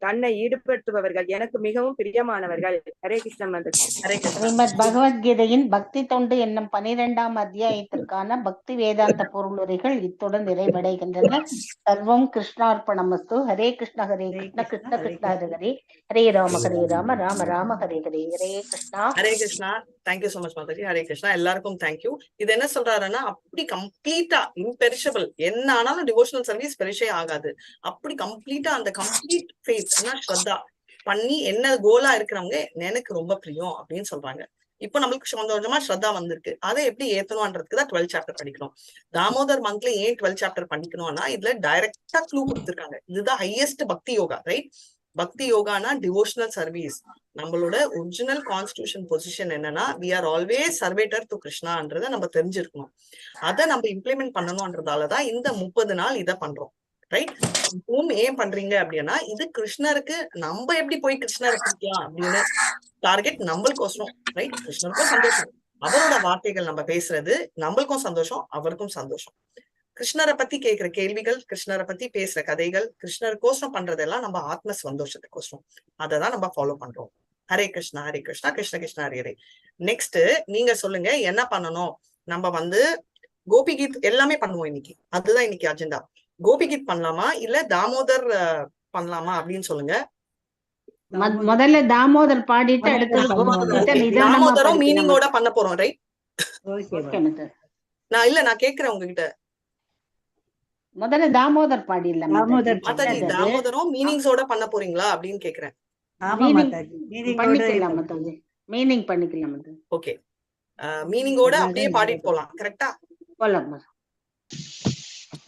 தன்னை ஈடுபடுத்துபவர்கள் எனக்கு மிகவும் பிரியமானவர்கள். ஹரே கிருஷ்ணா மாதாஜி. ஹரே கிருஷ்ணா. ஸ்ரீமத் பகவத்கீதையின் பக்தி தொண்டு என்னும் 12ஆம் அத்தியாயத்திற்கான பக்தி வேதாந்த பொருளுரைகள் இத்துடன் நிறைவடைகின்றன. சர்வம் கிருஷ்ணார்ப்பணமஸ்து. Hare Krishna Hare Krishna Krishna Krishna Hare Hare, Hare Rama Rama Rama Hare Hare. Hare Krishna. Hare Krishna. Thank you so much மாதாஜி. ஹரே கிருஷ்ணா. எல்லாருக்கும் தேங்க்யூ. இது என்ன சொல்றாருன்னா, அப்படி கம்ப்ளீட்டா இம்பெரிஷபிள் என்ன ஆனாலும் டிவோஷனல் சர்வீஸ் பெரிஷே ஆகாது. அப்படி கம்ப்ளீட்டா அந்த கம்ப்ளீட் ஃபெய்த் ஸ்ரத்தா பண்ணி என்ன கோலா இருக்கிறவங்க எனக்கு ரொம்ப பிரியம் அப்படின்னு சொல்றாங்க. இப்போ நம்மளுக்கு கொஞ்சம் கொஞ்சமா ஸ்ரத்தா வந்திருக்கு. அதை எப்படி ஏத்தணும்ன்றதுக்கு தான் 12 சாப்டர் படிக்கணும். தாமோதர் மந்த்ல ஏன் 12 சாப்டர் படிக்கணும்னா இதுல டைரக்டா க்ளூ கொடுத்திருக்காங்க. இதுதான் ஹையஸ்ட் பக்தி யோகா, ரைட்? பக்தி யோகானா டிவோஷனல் சர்வீஸ். நம்மளோட ஒரிஜினல் கான்ஸ்டிடியூஷன் பொசிஷன் என்னன்னா we are always servitor to கிருஷ்ணான்றதை நம்ம தெரிஞ்சிருக்கணும். அதை நம்ம இம்ப்ளிமெண்ட் பண்ணணும்ன்றதாலதான் இந்த 30 நாள் இதை பண்றோம், ரைட்? ஏன் பண்றீங்க அப்படின்னா இது கிருஷ்ணருக்கு நம்ம எப்படி போய் கிருஷ்ணரை பிடிக்கலாம் அப்படின்னு டார்கெட் நம்மளுக்கோசரம், ரைட்? கிருஷ்ணருக்கும் சந்தோஷம், அவரோட வார்த்தைகள் நம்ம பேசுறது நம்மளுக்கும் சந்தோஷம், அவருக்கும் சந்தோஷம். கிருஷ்ணரை பத்தி கேட்கிற கேள்விகள், கிருஷ்ணரை பத்தி பேசுற கதைகள், கிருஷ்ணருக்கோசரம் பண்றதெல்லாம் நம்ம ஆத்ம சந்தோஷத்துக்கோசரம். அததான் நம்ம ஃபாலோ பண்றோம். ஹரே கிருஷ்ணா ஹரே கிருஷ்ணா கிருஷ்ண கிருஷ்ணா ஹரே ஹரே. நெக்ஸ்ட் நீங்க சொல்லுங்க என்ன பண்ணணும். நம்ம கோபிகீத் எல்லாமே பண்ணுவோம் இன்னைக்கு. அதுதான் இன்னைக்கு அஜெண்டா. கோபிகீத் பண்ணலாமா இல்ல தாமோதர் பண்ணலாமா அப்படின்னு சொல்லுங்க. முதல்ல தாமோதர் பாடிட்டு அடுத்து தாமோதரும் மீனிங்கோட பண்ண போறோம், ரைட்? நான் கேக்குறேன் உங்ககிட்ட. முதல்ல தாமோதர் பாடிடலாம் மாதாஜி. தாமோதரும் மீனிங்ஸோட பண்ண போறீங்களா அப்படின்னு கேக்குறேன். பண்ணிக்கலாம் மாதாஜி, மீனிங் பண்ணிக்கலாம். ஓகே, மீனிங்கோட அப்படியே பாடிட்டு போலாம். கரெக்டா போலாம்.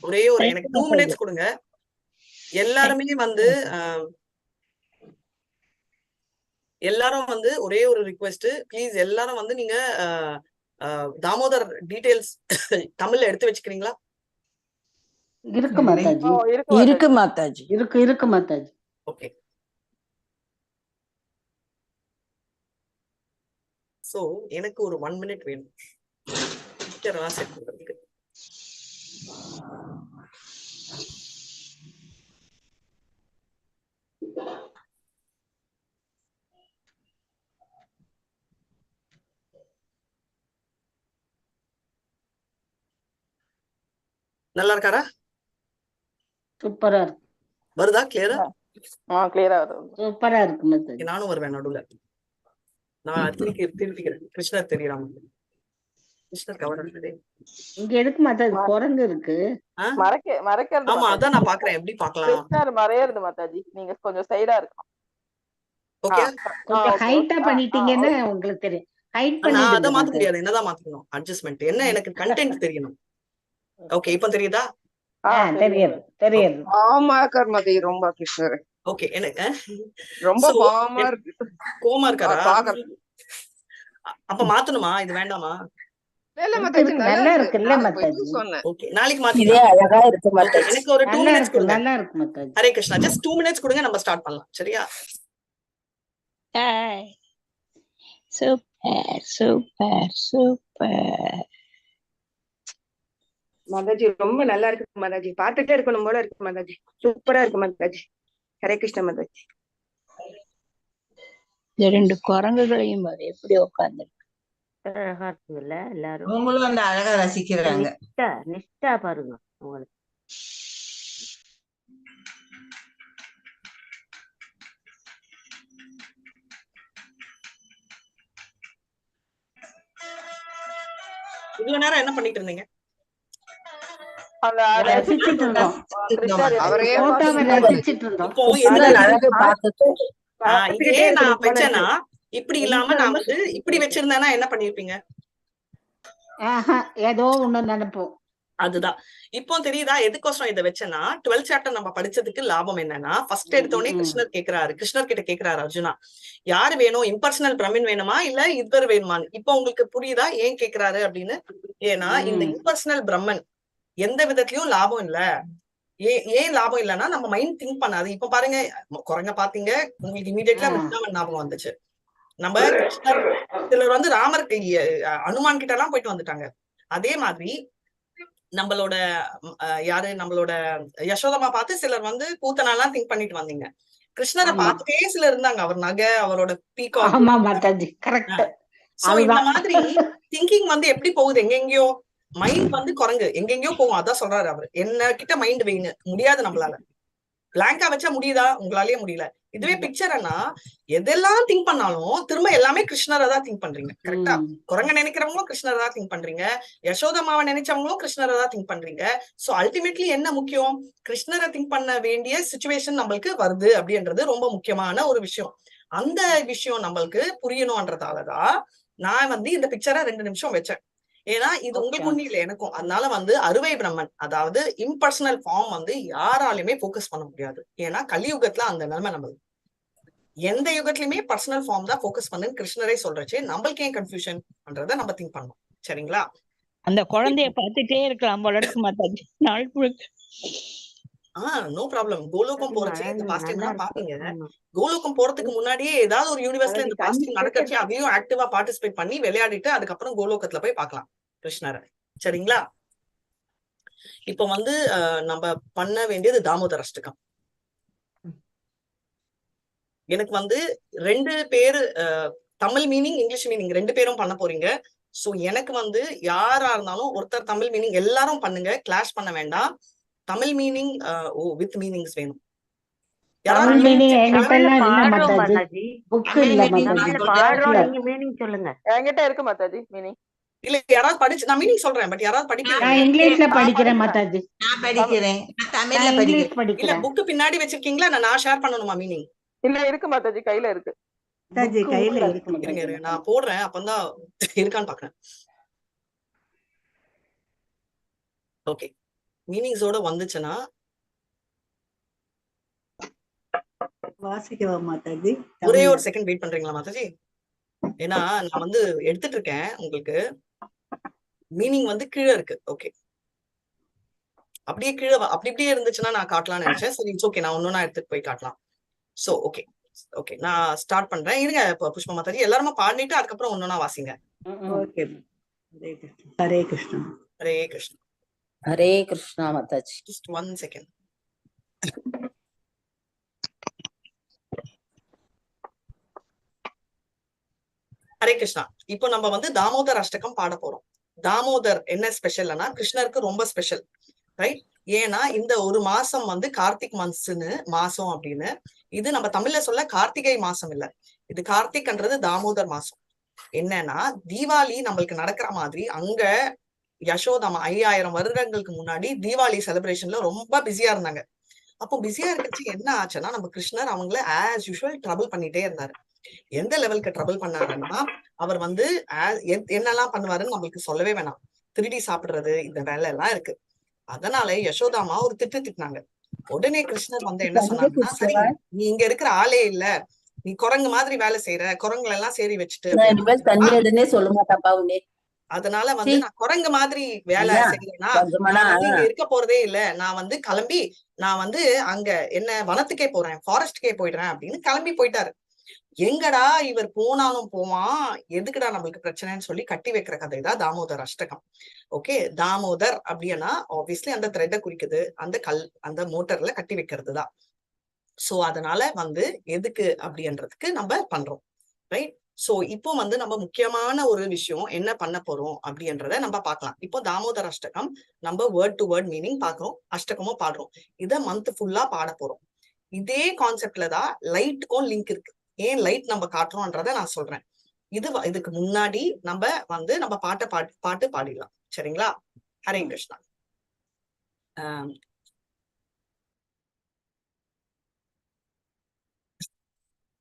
ஒரே எனக்கு 2 மினிட்ஸ் கொடுங்க. எல்லாருமே எல்லாரும் ஒரே ஒரு ரிக்வெஸ்ட் ப்ளீஸ். எல்லாரும் நீங்க தாமோதர் டீடைல்ஸ் தமிழ்ல எடுத்து வச்சுக்கிறீங்களா? இருக்கு மாதாஜி, இருக்கு மாதாஜி, இருக்கு மாதாஜி. ஓகே. சோ எனக்கு ஒரு 1 மினிட் வேணும் பிக்சர்லாம் செட் பண்றதுக்கு. நல்லா இருக்காரா? சூப்பரா இருக்கு. வருதா? கிளியரா? கிளியரா வருது. சூப்பரா இருக்கு. நானும் வருவேன் நடுவுல. நான் திருப்பிக்கிறேன். கிருஷ்ணர் தெரியறாங்க. கிருஷ்ணர் கவர்றது இங்க எதுக்கு மாதாஜி குரங்கு இருக்கு? மறைக்கிறது. ஆமா, அதான் நான் பாக்குறேன். எப்படி பார்க்கலாம்? கிருஷ்ணர் மறையறது மாதாஜி. நீங்க கொஞ்சம் சைடா இருக்கணும். ஓகே, கொஞ்சம் ஹைட்டா பண்ணிட்டீங்கன்னா உங்களுக்கு தெரியும். ஹைட் பண்ணி அத மாத்த முடியாது. என்னதான் மாத்தணும்? அட்ஜஸ்ட்மென்ட் என்ன? எனக்கு கண்டென்ட் தெரியணும். ஓகே, இப்போ தெரியுதா? தெரியுது. ஆமா கர்மதி ரொம்ப கிருஷ்ணர். ஓகே, எனக்கு ரொம்ப பாவமா இருக்கு. கோமா இருக்காரா? அப்ப மாத்தணுமா? இது வேண்டாமா? நல்லா இருக்கு இல்ல மாதாஜி? ஓகே, நாளைக்கு மாத்திக்கலாம். அழகா இருக்கு மாதாஜி. எனக்கு ஒரு 2 மினிட்ஸ் கொடுங்க. நல்லா இருக்கு மாதாஜி. ஹரே கிருஷ்ணா. ஜஸ்ட் 2 மினிட்ஸ் கொடுங்க, நம்ம ஸ்டார்ட் பண்ணலாம். சரியா? Super super super Mataji. ரொம்ப நல்லா இருக்கு மாதாஜி. பார்த்துட்டே இருக்கணும் போல இருக்கு மாதாஜி. சூப்பரா இருக்கு மாதாஜி. ஹரே கிருஷ்ண மாதாஜி. இந்த 2 குரங்குகளையும் எப்படி உட்கார்ந்து அழகா இருக்குல்ல? எல்லாரும் அவங்களும் அழகா ரசிக்கிறாங்க. நிஷ்டா பாருங்க உங்களுக்கு. இவ்வளவு நேரம் என்ன பண்ணிட்டு இருந்தீங்க? இதே நான் வச்சேன்னா இப்படி இல்லாம நான் இப்படி வச்சிருந்தேன்னா என்ன பண்ணிருப்பீங்க? ஏதோ ஒண்ணு நினைப்போம். அதுதான் இப்போ தெரியுதா எதுக்கோசரம் இதை வச்சேன்னா 12 சாப்டர் நம்ம படிச்சதுக்கு லாபம் என்னன்னா, ஃபர்ஸ்ட் எடுத்தோடனே கிருஷ்ணர் கிட்ட கேக்குறாரு அர்ஜுனா, யாரு வேணும்? இம்பர்சனல் பிரமின் வேணுமா இல்ல இவர் வேணுமான்னு. இப்போ உங்களுக்கு புரியுதா ஏன் கேக்குறாரு அப்படின்னு? ஏன்னா இந்த இம்பர்சனல் பிரம்மன் எந்த விதத்திலயும் லாபம் இல்ல. ஏன் லாபம் இல்லைன்னா நம்ம மைண்ட் திங்க் பண்ணாது. இப்ப பாருங்க, குரங்க பாத்தீங்க, உங்களுக்கு இமீடியட்லா விருந்தாவன் ஞாபகம் வந்துச்சு. நம்ம சிலர் ராமருக்கு அனுமான் கிட்ட எல்லாம் போயிட்டு வந்துட்டாங்க. அதே மாதிரி நம்மளோட யாரு நம்மளோட யசோதமா பார்த்து சிலர் வந்து கூத்தனாலாம் திங்க் பண்ணிட்டு வந்தீங்க. கிருஷ்ணரை பார்த்துட்டே சிலர் இருந்தாங்க. அவர் நகை, அவரோட பீகாக். ஆமா மாதாஜி, கரெக்ட். சோ இந்த மாதிரி திங்கிங் வந்து எப்படி போகுது, எங்கெங்கயோ. மைண்ட் வந்து குரங்கு எங்கெங்கயோ போகும். அதான் சொல்றாரு அவரு. என்ன கிட்ட மைண்ட் வைங்க, முடியாது நம்மளால. பிளாங்கா வச்சா முடியுதா? உங்களாலேயே முடியல. இதுவே பிக்சர்னா எதெல்லாம் திங்க் பண்ணாலும் திரும்ப எல்லாமே கிருஷ்ணரை தான் திங்க் பண்றீங்க. கரெக்டா? குரங்க நினைக்கிறவங்களும் கிருஷ்ணரை தான் திங்க் பண்றீங்க, யசோதமாவை நினைச்சவங்களும் கிருஷ்ணரை தான் திங்க் பண்றீங்க. சோ அல்டிமேட்லி என்ன முக்கியம்? கிருஷ்ணரை திங்க் பண்ண வேண்டிய சிச்சுவேஷன் நம்மளுக்கு வருது அப்படின்றது ரொம்ப முக்கியமான ஒரு விஷயம். அந்த விஷயம் நம்மளுக்கு புரியணும்ன்றதாலதான் நான் வந்து இந்த பிக்சரை 2 நிமிஷம் வச்சேன். ஏன்னா இது உங்களுக்கு ஒண்ணு இல்லை, எனக்கும். அதனால வந்து அறுவை பிரம்மன், அதாவது இம்பர்சனல் ஃபார்ம் வந்து யாராலுமே போக்கஸ் பண்ண முடியாது. ஏன்னா கலியுகத்துல அந்த நிலைமை நம்மளுக்கு. எந்த யுகத்திலுமே பர்சனல் ஃபார்ம் தான் போக்கஸ் பண்ணுன்னு கிருஷ்ணரே சொல்றச்சு. நம்மளுக்கு ஏன் கன்ஃபியூஷன் பண்றத நம்ம திங்க் பண்ணணும். சரிங்களா? அந்த குழந்தைய பார்த்துட்டே இருக்கலாம் போல இருக்கு மாதாஜி நாள் முழுக்க. No problem. கோலோகம் போறச்சு இந்த பாஸ்டிங் எல்லாம் பாப்பீங்க. கோலோகம் போறதுக்கு முன்னாடியே ஏதாவது ஒரு யூனிவர்ஸ்ல இந்த பாஸ்டிங் நடக்கச்சு அதையும் ஆக்டிவா பார்ட்டிசிபேட் பண்ணி விளையாடிட்டு அதுக்கப்புறம் கோலோகத்துல போய் பார்க்கலாம் கிருஷ்ணரை. சரிங்களா? இப்ப வந்து நம்ம பண்ண வேண்டியது தாமோதர அஷ்டகம். எனக்கு வந்து 2 பேரு தமிழ் மீனிங், இங்கிலீஷ் மீனிங் 2 பேரும் பண்ண போறீங்க. சோ எனக்கு வந்து யாரா இருந்தாலும் ஒருத்தர் தமிழ் மீனிங் எல்லாரும் பண்ணுங்க, கிளாஷ் பண்ண வேண்டாம். தமிழ் மீனிங் வித் மீனிங்ஸ் வேணும். தமிழ் மீனிங் என்கிட்ட எல்லாம் இல்ல மாதாஜி, புக் இல்ல மாதாஜி. சொல்லுங்க. என்கிட்ட இருக்கு மாதாஜி மீனிங். இல்ல யாராவது படிச்சு, நான் மீனிங் சொல்றேன், பட் யாராவது படிக்கிறீங்க? நான் இங்கிலீஷ்ல படிக்கிறேன் மாதாஜி. நான் படிக்கிறேன், தமிழ்ல இங்கிலீஷ் படிக்கிறேன். இல்ல படிக்கிறேன். புக் பின்னாடி வச்சிருக்கீங்களா? நான் ஷேர் பண்ணணுமா மீனிங்? இல்ல இருக்கு மாதாஜி, கையில இருக்கு. மாதாஜி கையில இருக்கு இருங்க மாதாஜி. இருங்க, நான் போடுறேன், அப்பதான் இருக்கான்னு பாக்குறேன். ஓகே, மீனிங்ஸோட வந்துச்சுன்னா வாசிக்கவா மாதாஜி? ஒரே ஒரு செகண்ட் வெயிட் பண்றீங்களா மாதாஜி? ஏன்னா நான் வந்து எடுத்துட்டு இருக்கேன். உங்களுக்கு மீனிங் வந்து கீழே இருக்கு. ஓகே, அப்படியே கீழே அப்படி இப்படியே இருந்துச்சுன்னா நான் காட்டலாம்னு நினைச்சேன். சரி, இட்ஸ் ஓகே, நான் ஒன்னொன்னா எடுத்துட்டு போய் காட்டலாம். சோ ஓகே ஓகே, நான் ஸ்டார்ட் பண்றேன். இருங்க புஷ்பா மாதாஜி, எல்லாருமா பாடிட்டு அதுக்கப்புறம் ஒன்னொன்னா வாசிங்க. Okay. Hare Krishna. Hare Krishna. Hare Krishna Mataji. Just 1 second. Hare Krishna. இப்போ நம்ம வந்து தாமோதர் அஷ்டகம் பாட போறோம். தாமோதர் என்ன ஸ்பெஷல்னா கிருஷ்ணருக்கு ரொம்ப ஸ்பெஷல், ரைட்? ஏன்னா இந்த ஒரு மாசம் வந்து கார்த்திக் மந்த்ஸ்னு மாசம் அப்படின்னு. இது நம்ம தமிழ்ல சொல்ல கார்த்திகை மாசம் இல்ல, இது கார்த்திக்ன்றது தாமோதர் மாசம். என்னன்னா தீபாவளி நம்மளுக்கு நடக்கிற மாதிரி அங்க யசோதமா 5000 வருடங்களுக்கு முன்னாடி தீபாவளி செலிப்ரேஷன்ல ரொம்ப பிஸியா இருந்தாங்க. அப்போ பிஸியா இருக்கிறது என்ன ஆச்சுன்னா நம்ம கிருஷ்ணர் அவங்கள ஆஸ் யூஷுவல் ட்ரபிள் பண்ணிட்டே இருந்தாரு. எந்த லெவலுக்கு ட்ரபிள் பண்ணாருன்னா அவர் வந்து என்னெல்லாம் பண்ணுவாருன்னு நம்மளுக்கு சொல்லவே வேணாம். திருடி சாப்பிடுறது, இந்த வேலை எல்லாம் இருக்கு. அதனால யசோதாமா ஒரு திட்டினாங்க. உடனே கிருஷ்ணர் வந்து என்ன சொன்னாங்கன்னா, சரி நீ இங்க இருக்கிற ஆளே இல்ல, நீ குரங்கு மாதிரி வேலை செய்யற, குரங்குல எல்லாம் சேரி வச்சுட்டு தண்ணி எடுனே சொல்ல மாட்டாப்பா உன்னே. அதனால வந்து நான் குரங்கு மாதிரி வேலை செய்யறேன்னா நான் வந்து இங்க இருக்க போறதே இல்ல, நான் வந்து கிளம்பி நான் வந்து அங்க என்ன வனத்துக்கே போறேன், ஃபாரஸ்ட்கே போயிடுறேன் அப்படின்னு கிளம்பி போயிட்டாரு. எங்கடா இவர் போனாலும் போவான், எதுக்குடா நம்மளுக்கு பிரச்சனைன்னு சொல்லி கட்டி வைக்கிற கதை தான் தாமோதர் அஷ்டகம். ஓகே, தாமோதர் அப்படின்னா ஆப்வியஸ்லி அந்த த்ரெட்டை குறிக்குது, அந்த மோட்டர்ல கட்டி வைக்கிறது தான். சோ அதனால வந்து எதுக்கு அப்படின்றதுக்கு நம்ம பண்றோம், ரைட்? சோ இப்போ வந்து நம்ம முக்கியமான ஒரு விஷயம் என்ன பண்ண போறோம் அப்படின்றத நம்ம பார்க்கலாம். இப்போ தாமோதர் அஷ்டகம் நம்ம வேர்ட் டு வேர்ட் மீனிங் பாக்குறோம், அஷ்டகமும் பாடுறோம். இத மந்த் ஃபுல்லா பாட போறோம். இதே கான்செப்ட்ல தான் லைட்டுக்கும் லிங்க் இருக்கு. ஏன் லைட் நம்ம காட்டுறோம்ன்றத நான் சொல்றேன். இதுக்கு முன்னாடி நம்ம பாட்டு பாடிடலாம். சரிங்களா? ஹரே கிருஷ்ணா.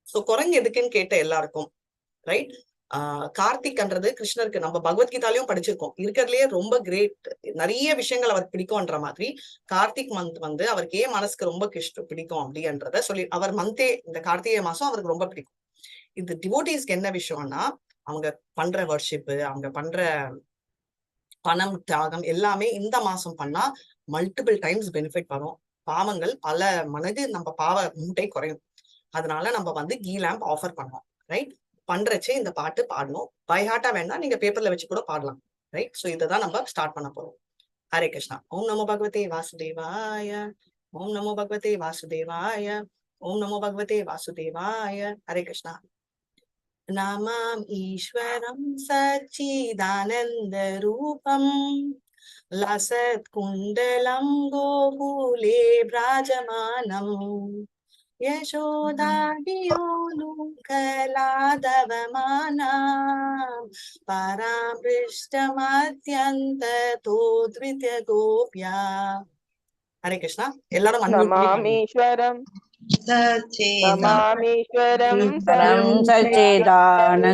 சோ குரங்கு எதுக்குன்னு கேட்ட எல்லாருக்கும், ரைட்? கார்த்திக்ன்றது கிருஷ்ணருக்கு நம்ம பகவத்கீதாலையும் படிச்சிருக்கோம், இருக்கிறதுலயே ரொம்ப கிரேட், நிறைய விஷயங்கள் அவருக்கு பிடிக்கும்ன்ற மாதிரி கார்த்திக் மந்த் வந்து அவருக்கு ஏன் மனசுக்கு ரொம்ப பிடிக்கும் அப்படின்றத சொல்லி அவர் மந்தே இந்த கார்த்திகை மாசம் அவருக்கு ரொம்ப பிடிக்கும். இது டிவோட்டிஸ்க்கு என்ன விஷயம்னா அவங்க பண்ற வர்ஷிப்பு, அவங்க பண்ற பணம் தியாகம் எல்லாமே இந்த மாசம் பண்ணா மல்டிபிள் டைம்ஸ் பெனிஃபிட் வரும். பாவங்கள் பல மனது நம்ம பாவ மூட்டை குறையும். அதனால நம்ம வந்து கீ லேம்ப் ஆஃபர் பண்ணோம், ரைட்? பண்றச்சே இந்த பாட்டு பாடணும். பை ஹார்ட்டா வேணா நீங்க பேப்பர்ல வச்சு கூட பாடலாம். ரைட்? சோ இததான் நம்ம ஸ்டார்ட் பண்ண போறோம். ஹரே கிருஷ்ணா. ஓம் நமோ பகவதே வாசுதேவாய. ஓம் நமோ பகவதே வாசுதேவாய. ஓம் நமோ பகவதே வாசுதேவாய. ஹரே கிருஷ்ணா. நாமாம் ஈஸ்வரம் சச்சிதானந்த ரூபம் லசத் குண்டலம் கோகுலே பிராஜமானம் யசோதாதியோலுகலாதவமானாம் பராம்பிருஷ்டமத்யந்ததோ த்வித்ய கோப்யா. ஹரே கிருஷ்ணா. எல்லாரும் unmute பண்ணி பாடுங்க. நமாமீஸ்வரம் நமாமீஸ்வரம் பரம் சச்சிதானந்தரூபம்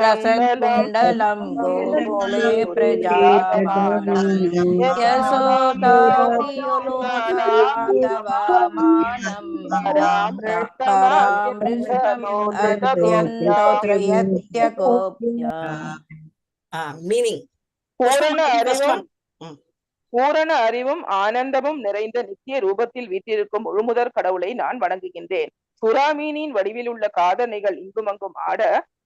ரசகுண்டலம் கோகுலே பிரஜாமானம் யசோதாதியுலுகலாதவமானம் பராம்பிருஷ்டம் அத்யந்தோ த்ரியத்ய கோப்யா. மீனிங் பூரண அறிவும் ஆனந்தமும் நிறைந்த நித்திய ரூபத்தில் வீற்றிருக்கும் முழுமுதற் கடவுளை நான் வணங்குகின்றேன். சுறாமீனின் வடிவில் உள்ள காதனைகள் இங்குமங்கும் ஆட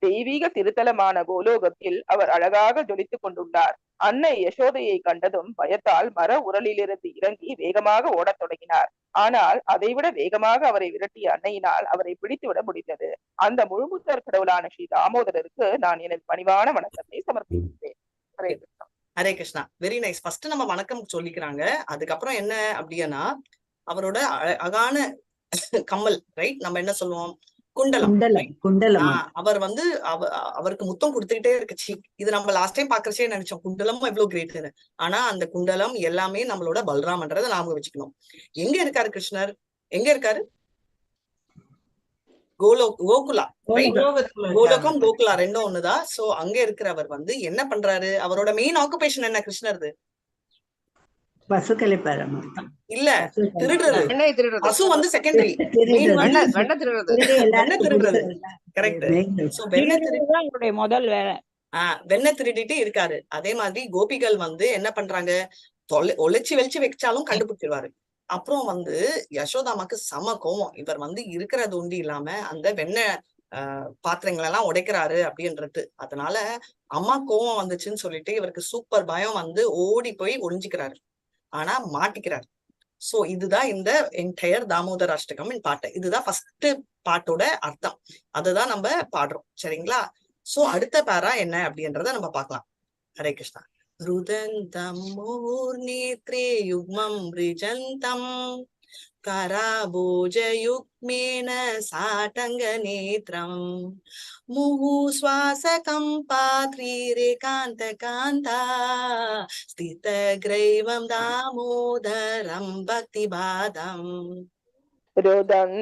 தெய்வீக திருத்தலமான கோலோகத்தில் அவர் அழகாக ஜொலித்துக் கொண்டுள்ளார். அன்னை யசோதையை கண்டதும் பயத்தால் மர உரலிலிருந்து இறங்கி வேகமாக ஓடத் தொடங்கினார். ஆனால் அதைவிட வேகமாக அவரை விரட்டிய அன்னையினால் அவரை பிடித்துவிட முடிந்தது. அந்த முழுமுதற் கடவுளான ஸ்ரீ தாமோதரருக்கு நான் எனது பணிவான வணக்கத்தை சமர்ப்பிக்கின்றேன். Hare Krishna. Hare Krishna. Very nice. First நம்ம வணக்கம் சொல்லிக்கிறாங்க. அதுக்கப்புறம் என்ன அப்படின்னா அவரோட அழகான கம்மல், ரைட்? நம்ம என்ன சொல்லுவோம்? குண்டலம். அவர் வந்து அவருக்கு முத்தம் கொடுத்துக்கிட்டே இருக்குச்சு. இது நம்ம லாஸ்ட் டைம் பாக்குறச்சே நினைச்சோம் குண்டலமும் எவ்வளவு கிரேட்னு. ஆனா அந்த குண்டலம் எல்லாமே நம்மளோட பல்ராமன்றதை நாம வச்சுக்கணும். எங்க இருக்காரு கிருஷ்ணர்? எங்க இருக்காரு? கோகுலா. கோலோகம் கோகுலா ரெண்டும் ஒண்ணுதான். சோ அங்க இருக்கிறவர் வந்து என்ன பண்றாரு? அவரோட மெயின் ஆக்குபேஷன் என்ன கிருஷ்ணர்து? பசுக்களை பராமரித்தல் இல்ல, திருடுறது. பசு வந்து செகண்டரி. திருடுறது. கரெக்ட். சோ வெண்ணை முதல் வேலை. வெண்ணை திருடிட்டு இருக்காரு. அதே மாதிரி கோபிகள் வந்து என்ன பண்றாங்க? ஒளிச்சு வெளிச்சு வச்சாலும் கண்டுபிடிச்சிருவாரு. அப்புறம் வந்து யசோதாமாக்கு செம கோவம். இவர் வந்து இருக்கிறது ஒண்டி இல்லாம அந்த வெண்ணெய் பாத்திரங்கள் எல்லாம் உடைக்கிறாரு அப்படின்றது. அதனால அம்மா கோவம் வந்துச்சுன்னு சொல்லிட்டு இவருக்கு சூப்பர் பயம் வந்து ஓடி போய் ஒளிஞ்சுக்கிறாரு. ஆனா மாட்டிக்கிறாரு. சோ இதுதான் இந்த என்டையர் தாமோதர் அஷ்டகம் பாட்டு. இதுதான் ஃபர்ஸ்ட் பாட்டோட அர்த்தம். அதுதான் நம்ம பாடுறோம். சரிங்களா? சோ அடுத்த பேரா என்ன அப்படின்றத நம்ம பார்க்கலாம். ஹரே கிருஷ்ணா. ருதந்தம் முஹூர்நேத்ரே யுக்மம் ரிஜந்தம் கராபோஜயுக்மேன சாடங்க நேத்ரம் முஹு ஸ்வாசகம் பாத்ரீரேகாந்த காந்தா ஸ்தித கிரைவம் தாமோதரம் பக்திபாதம். ருதம்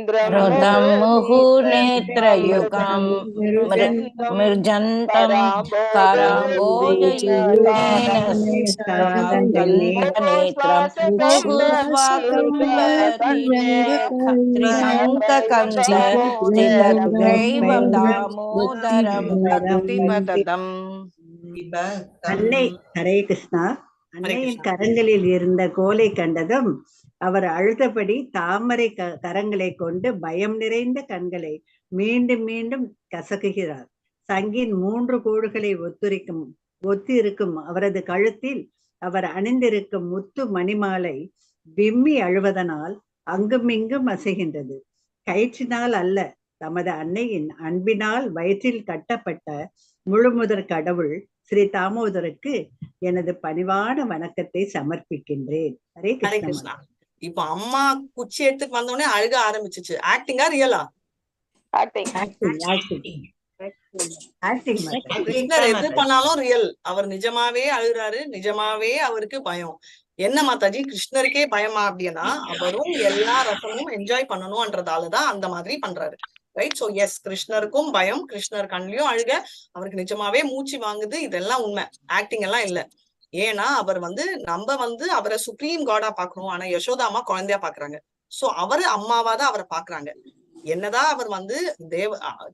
முஹுநேத்ரயுகம் மிர்ஜந்தம் கராம்போஜயுக்மேன சாடங்கநேத்ரம் முஹுஸ்வாசம் த்ரிஹங்ககந்த ஸ்திதக்ரைவம் தாமோதரம் பக்திபதம். அன்னை ஹரே கிருஷ்ணா. அன்னையின் கரங்களில் இருந்த கோலை கண்டதும் அவர் அழுதபடி தாமரை கரங்களை கொண்டு பயம் நிறைந்த கண்களை மீண்டும் மீண்டும் கசக்குகிறார். சங்கின் 3 கோடுகளை ஒத்திருக்கும் அவரது கழுத்தில் அவர் அணிந்திருக்கும் முத்து மணிமாலை விம்மி அழுவதனால் அங்குமிங்கும் அசைகின்றது. கயிற்றினால் அல்ல, தமது அன்னையின் அன்பினால் வயிற்றில் கட்டப்பட்ட முழுமுதற் கடவுள் ஸ்ரீ தாமோதருக்கு எனது பணிவான வணக்கத்தை சமர்ப்பிக்கின்றேன். ஹரே கிருஷ்ணா. இப்ப அம்மா குச்சி எடுத்துட்டு வந்தோடனே அழுக ஆரம்பிச்சிச்சு. ஆக்டிங்கா ரியலா? கிருஷ்ணர் எது பண்ணாலும் ரியல். அவர் நிஜமாவே அழுகிறாரு. நிஜமாவே அவருக்கு பயம். என்ன மாதாஜி, கிருஷ்ணருக்கே பயமா அப்படின்னா அவரும் எல்லா ரசமும் என்ஜாய் பண்ணணும்ன்றதாலதான் அந்த மாதிரி பண்றாரு. ரைட்? சோ எஸ், கிருஷ்ணருக்கும் பயம், கிருஷ்ணர் கண்லயும் அழுக, அவருக்கு நிஜமாவே மூச்சு வாங்குது. இதெல்லாம் உண்மை, ஆக்டிங் எல்லாம் இல்ல. ஏன்னா அவர் வந்து நம்ம வந்து அவரை சுப்ரீம் காடா பாக்கணும். ஆனா யசோதாமா குழந்தையா பாக்குறாங்க. சோ அவரு அம்மாவாதான் அவரை பாக்குறாங்க. என்னதான் அவர் வந்து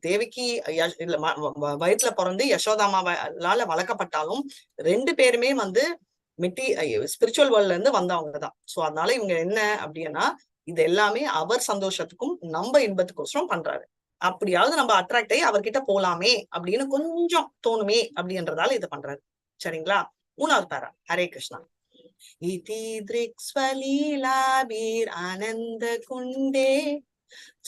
தேவகி வயிற்றுல பிறந்து யசோதாமாவால வளர்க்கப்பட்டாலும் 2 பேருமே வந்து ஸ்பிரிச்சுவல் வேர்ல்ட்ல இருந்து வந்தவங்கதான். சோ அதனால இவங்க என்ன அப்படின்னா இது எல்லாமே அவர் சந்தோஷத்துக்கும் நம்ம இன்பத்துக்கோசரம் பண்றாரு. அப்படியாவது நம்ம அட்ராக்ட் ஆகி அவர்கிட்ட போலாமே அப்படின்னு கொஞ்சம் தோணுமே அப்படின்றதால இது பண்றாரு. சரிங்களா? 3வது பேரா. ஹரே கிருஷ்ணா. இதி திருக்ஸ்வலீலாபீர் ஆனந்த குண்டே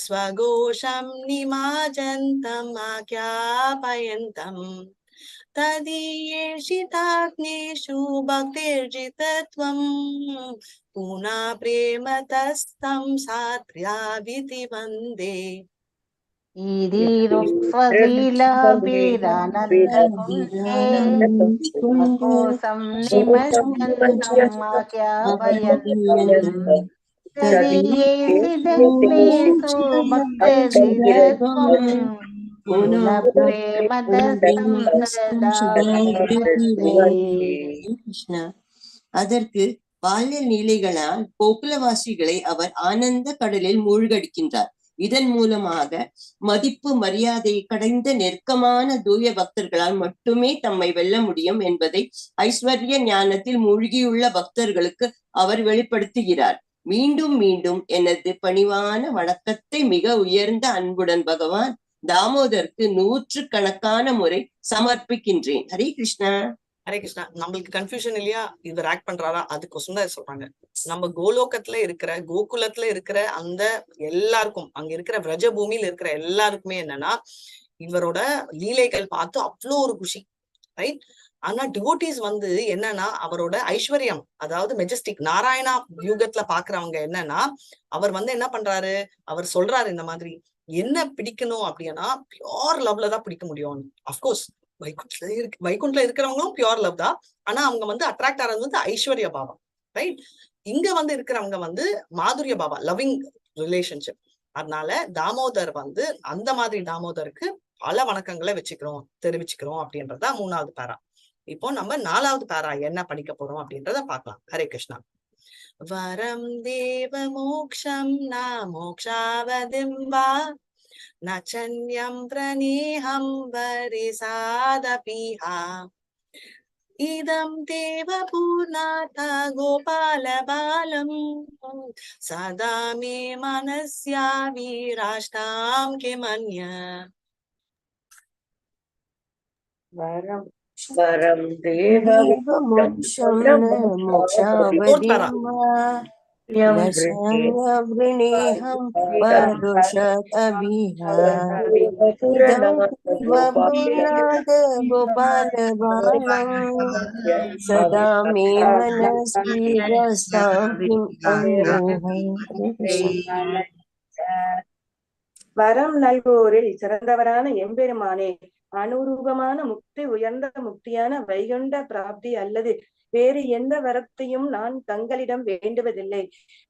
ஸ்வகோஷம் நிமாஜந்தம் ஆக்யாபயந்தம் ததீயேஷிதாக்னேஷு பக்திர்ஜிதத்வம் பூனா பிரேமதஸ்தம் சாத்ர்யாவிதி வந்தே. ீரோக்ஸ்வலீலாபீரானந்தகுண்டே ஸ்வகோசம் நிமஜ்ஜந்தம் ததீயேஷிதக்னேஷு பக்திர்ஜிதத்வம் பூர்ணப்ரேமதஸ்தம் சதாவிதி வந்தே. அதற்கு பால்ய லீலைகளால் கோகுலவாசிகளை அவர் ஆனந்த கடலில் மூழ்கடிக்கின்றார். இதன் மூலமாக மதிப்பு மரியாதை கடைந்த நெருக்கமான தூய பக்தர்களால் மட்டுமே தம்மை வெல்ல முடியும் என்பதை ஐஸ்வர்ய ஞானத்தில் மூழ்கியுள்ள பக்தர்களுக்கு அவர் வெளிப்படுத்துகிறார். மீண்டும் மீண்டும் எனது பணிவான வணக்கத்தை மிக உயர்ந்த அன்புடன் பகவான் தாமோதருக்கு 100கணக்கான முறை சமர்ப்பிக்கின்றேன். ஹரே கிருஷ்ணா. ஹரே கிருஷ்ணா. நம்மளுக்கு கன்ஃபியூஷன் இல்லையா? இவர் ஆக்ட் பண்றாரா? அதுக்கோசம் தான் சொல்றாங்க. நம்ம கோலோகத்துல இருக்கிற கோகுலத்துல இருக்கிற அந்த எல்லாருக்கும், அங்க இருக்கிற விரஜ பூமியில இருக்கிற எல்லாருக்குமே என்னன்னா இவரோட லீலைகள் பார்த்து அவ்வளோ ஒரு குஷி, ரைட்? ஆனா டிவோட்டிஸ் வந்து என்னன்னா அவரோட ஐஸ்வர்யம், அதாவது மெஜஸ்டிக் நாராயணா யுகத்துல பாக்குறவங்க என்னன்னா அவர் வந்து என்ன பண்றாரு, அவர் சொல்றாரு இந்த மாதிரி என்ன பிடிக்கணும் அப்படின்னா பியோர் லவ்ல தான் பிடிக்க முடியும். அப்கோர்ஸ் வைகுண்ட்ல இருக்கிறவங்களும் பியோர் லவ் தான். ஆனா அவங்க வந்து அட்ராக்ட் ஆகிறது வந்து ஐஸ்வர்ய பாவம், ரைட்? இங்க வந்து இருக்கிறவங்க வந்து மாதுரிய பாவா, லவ்விங் ரிலேஷன்ஷிப். அதனால தாமோதர் வந்து அந்த மாதிரி தாமோதருக்கு பல வணக்கங்களை தெரிவிச்சுக்கிறோம் அப்படின்றதா 3வது பேரா. இப்போ நம்ம 4வது பேரா என்ன படிக்க போறோம் அப்படின்றத பார்க்கலாம். ஹரே கிருஷ்ணா. வரம் தேவ மோக்ஷம் ந மோக்ஷாவதிம் வா நச்சன்யம் பிரணிஹம் வரிசாதபிஹா இதம் தேவ பூர்ணாதா கோபால பாலம் சதா மே மனஸ்யா வீராஷ்டாம் கிமன்ய. வரம் தேவ மோக்ஷம் மோக்ஷாவதிம் நச்சன்யம் வருஷதபிஹா இதம் பூர்ணாத் கோபால பாலம் சதா மே மனஸ்வி ரசாம் கிம் அன்ய. வரம் நல்வோரில் சிறந்தவரான எம்பெருமானே, அனுரூபமான முக்தி உயர்ந்த முக்தியான வைகுண்ட பிராப்தி அல்லது வேறு எந்த வரத்தையும் நான் தங்களிடம் வேண்டுவதில்லை.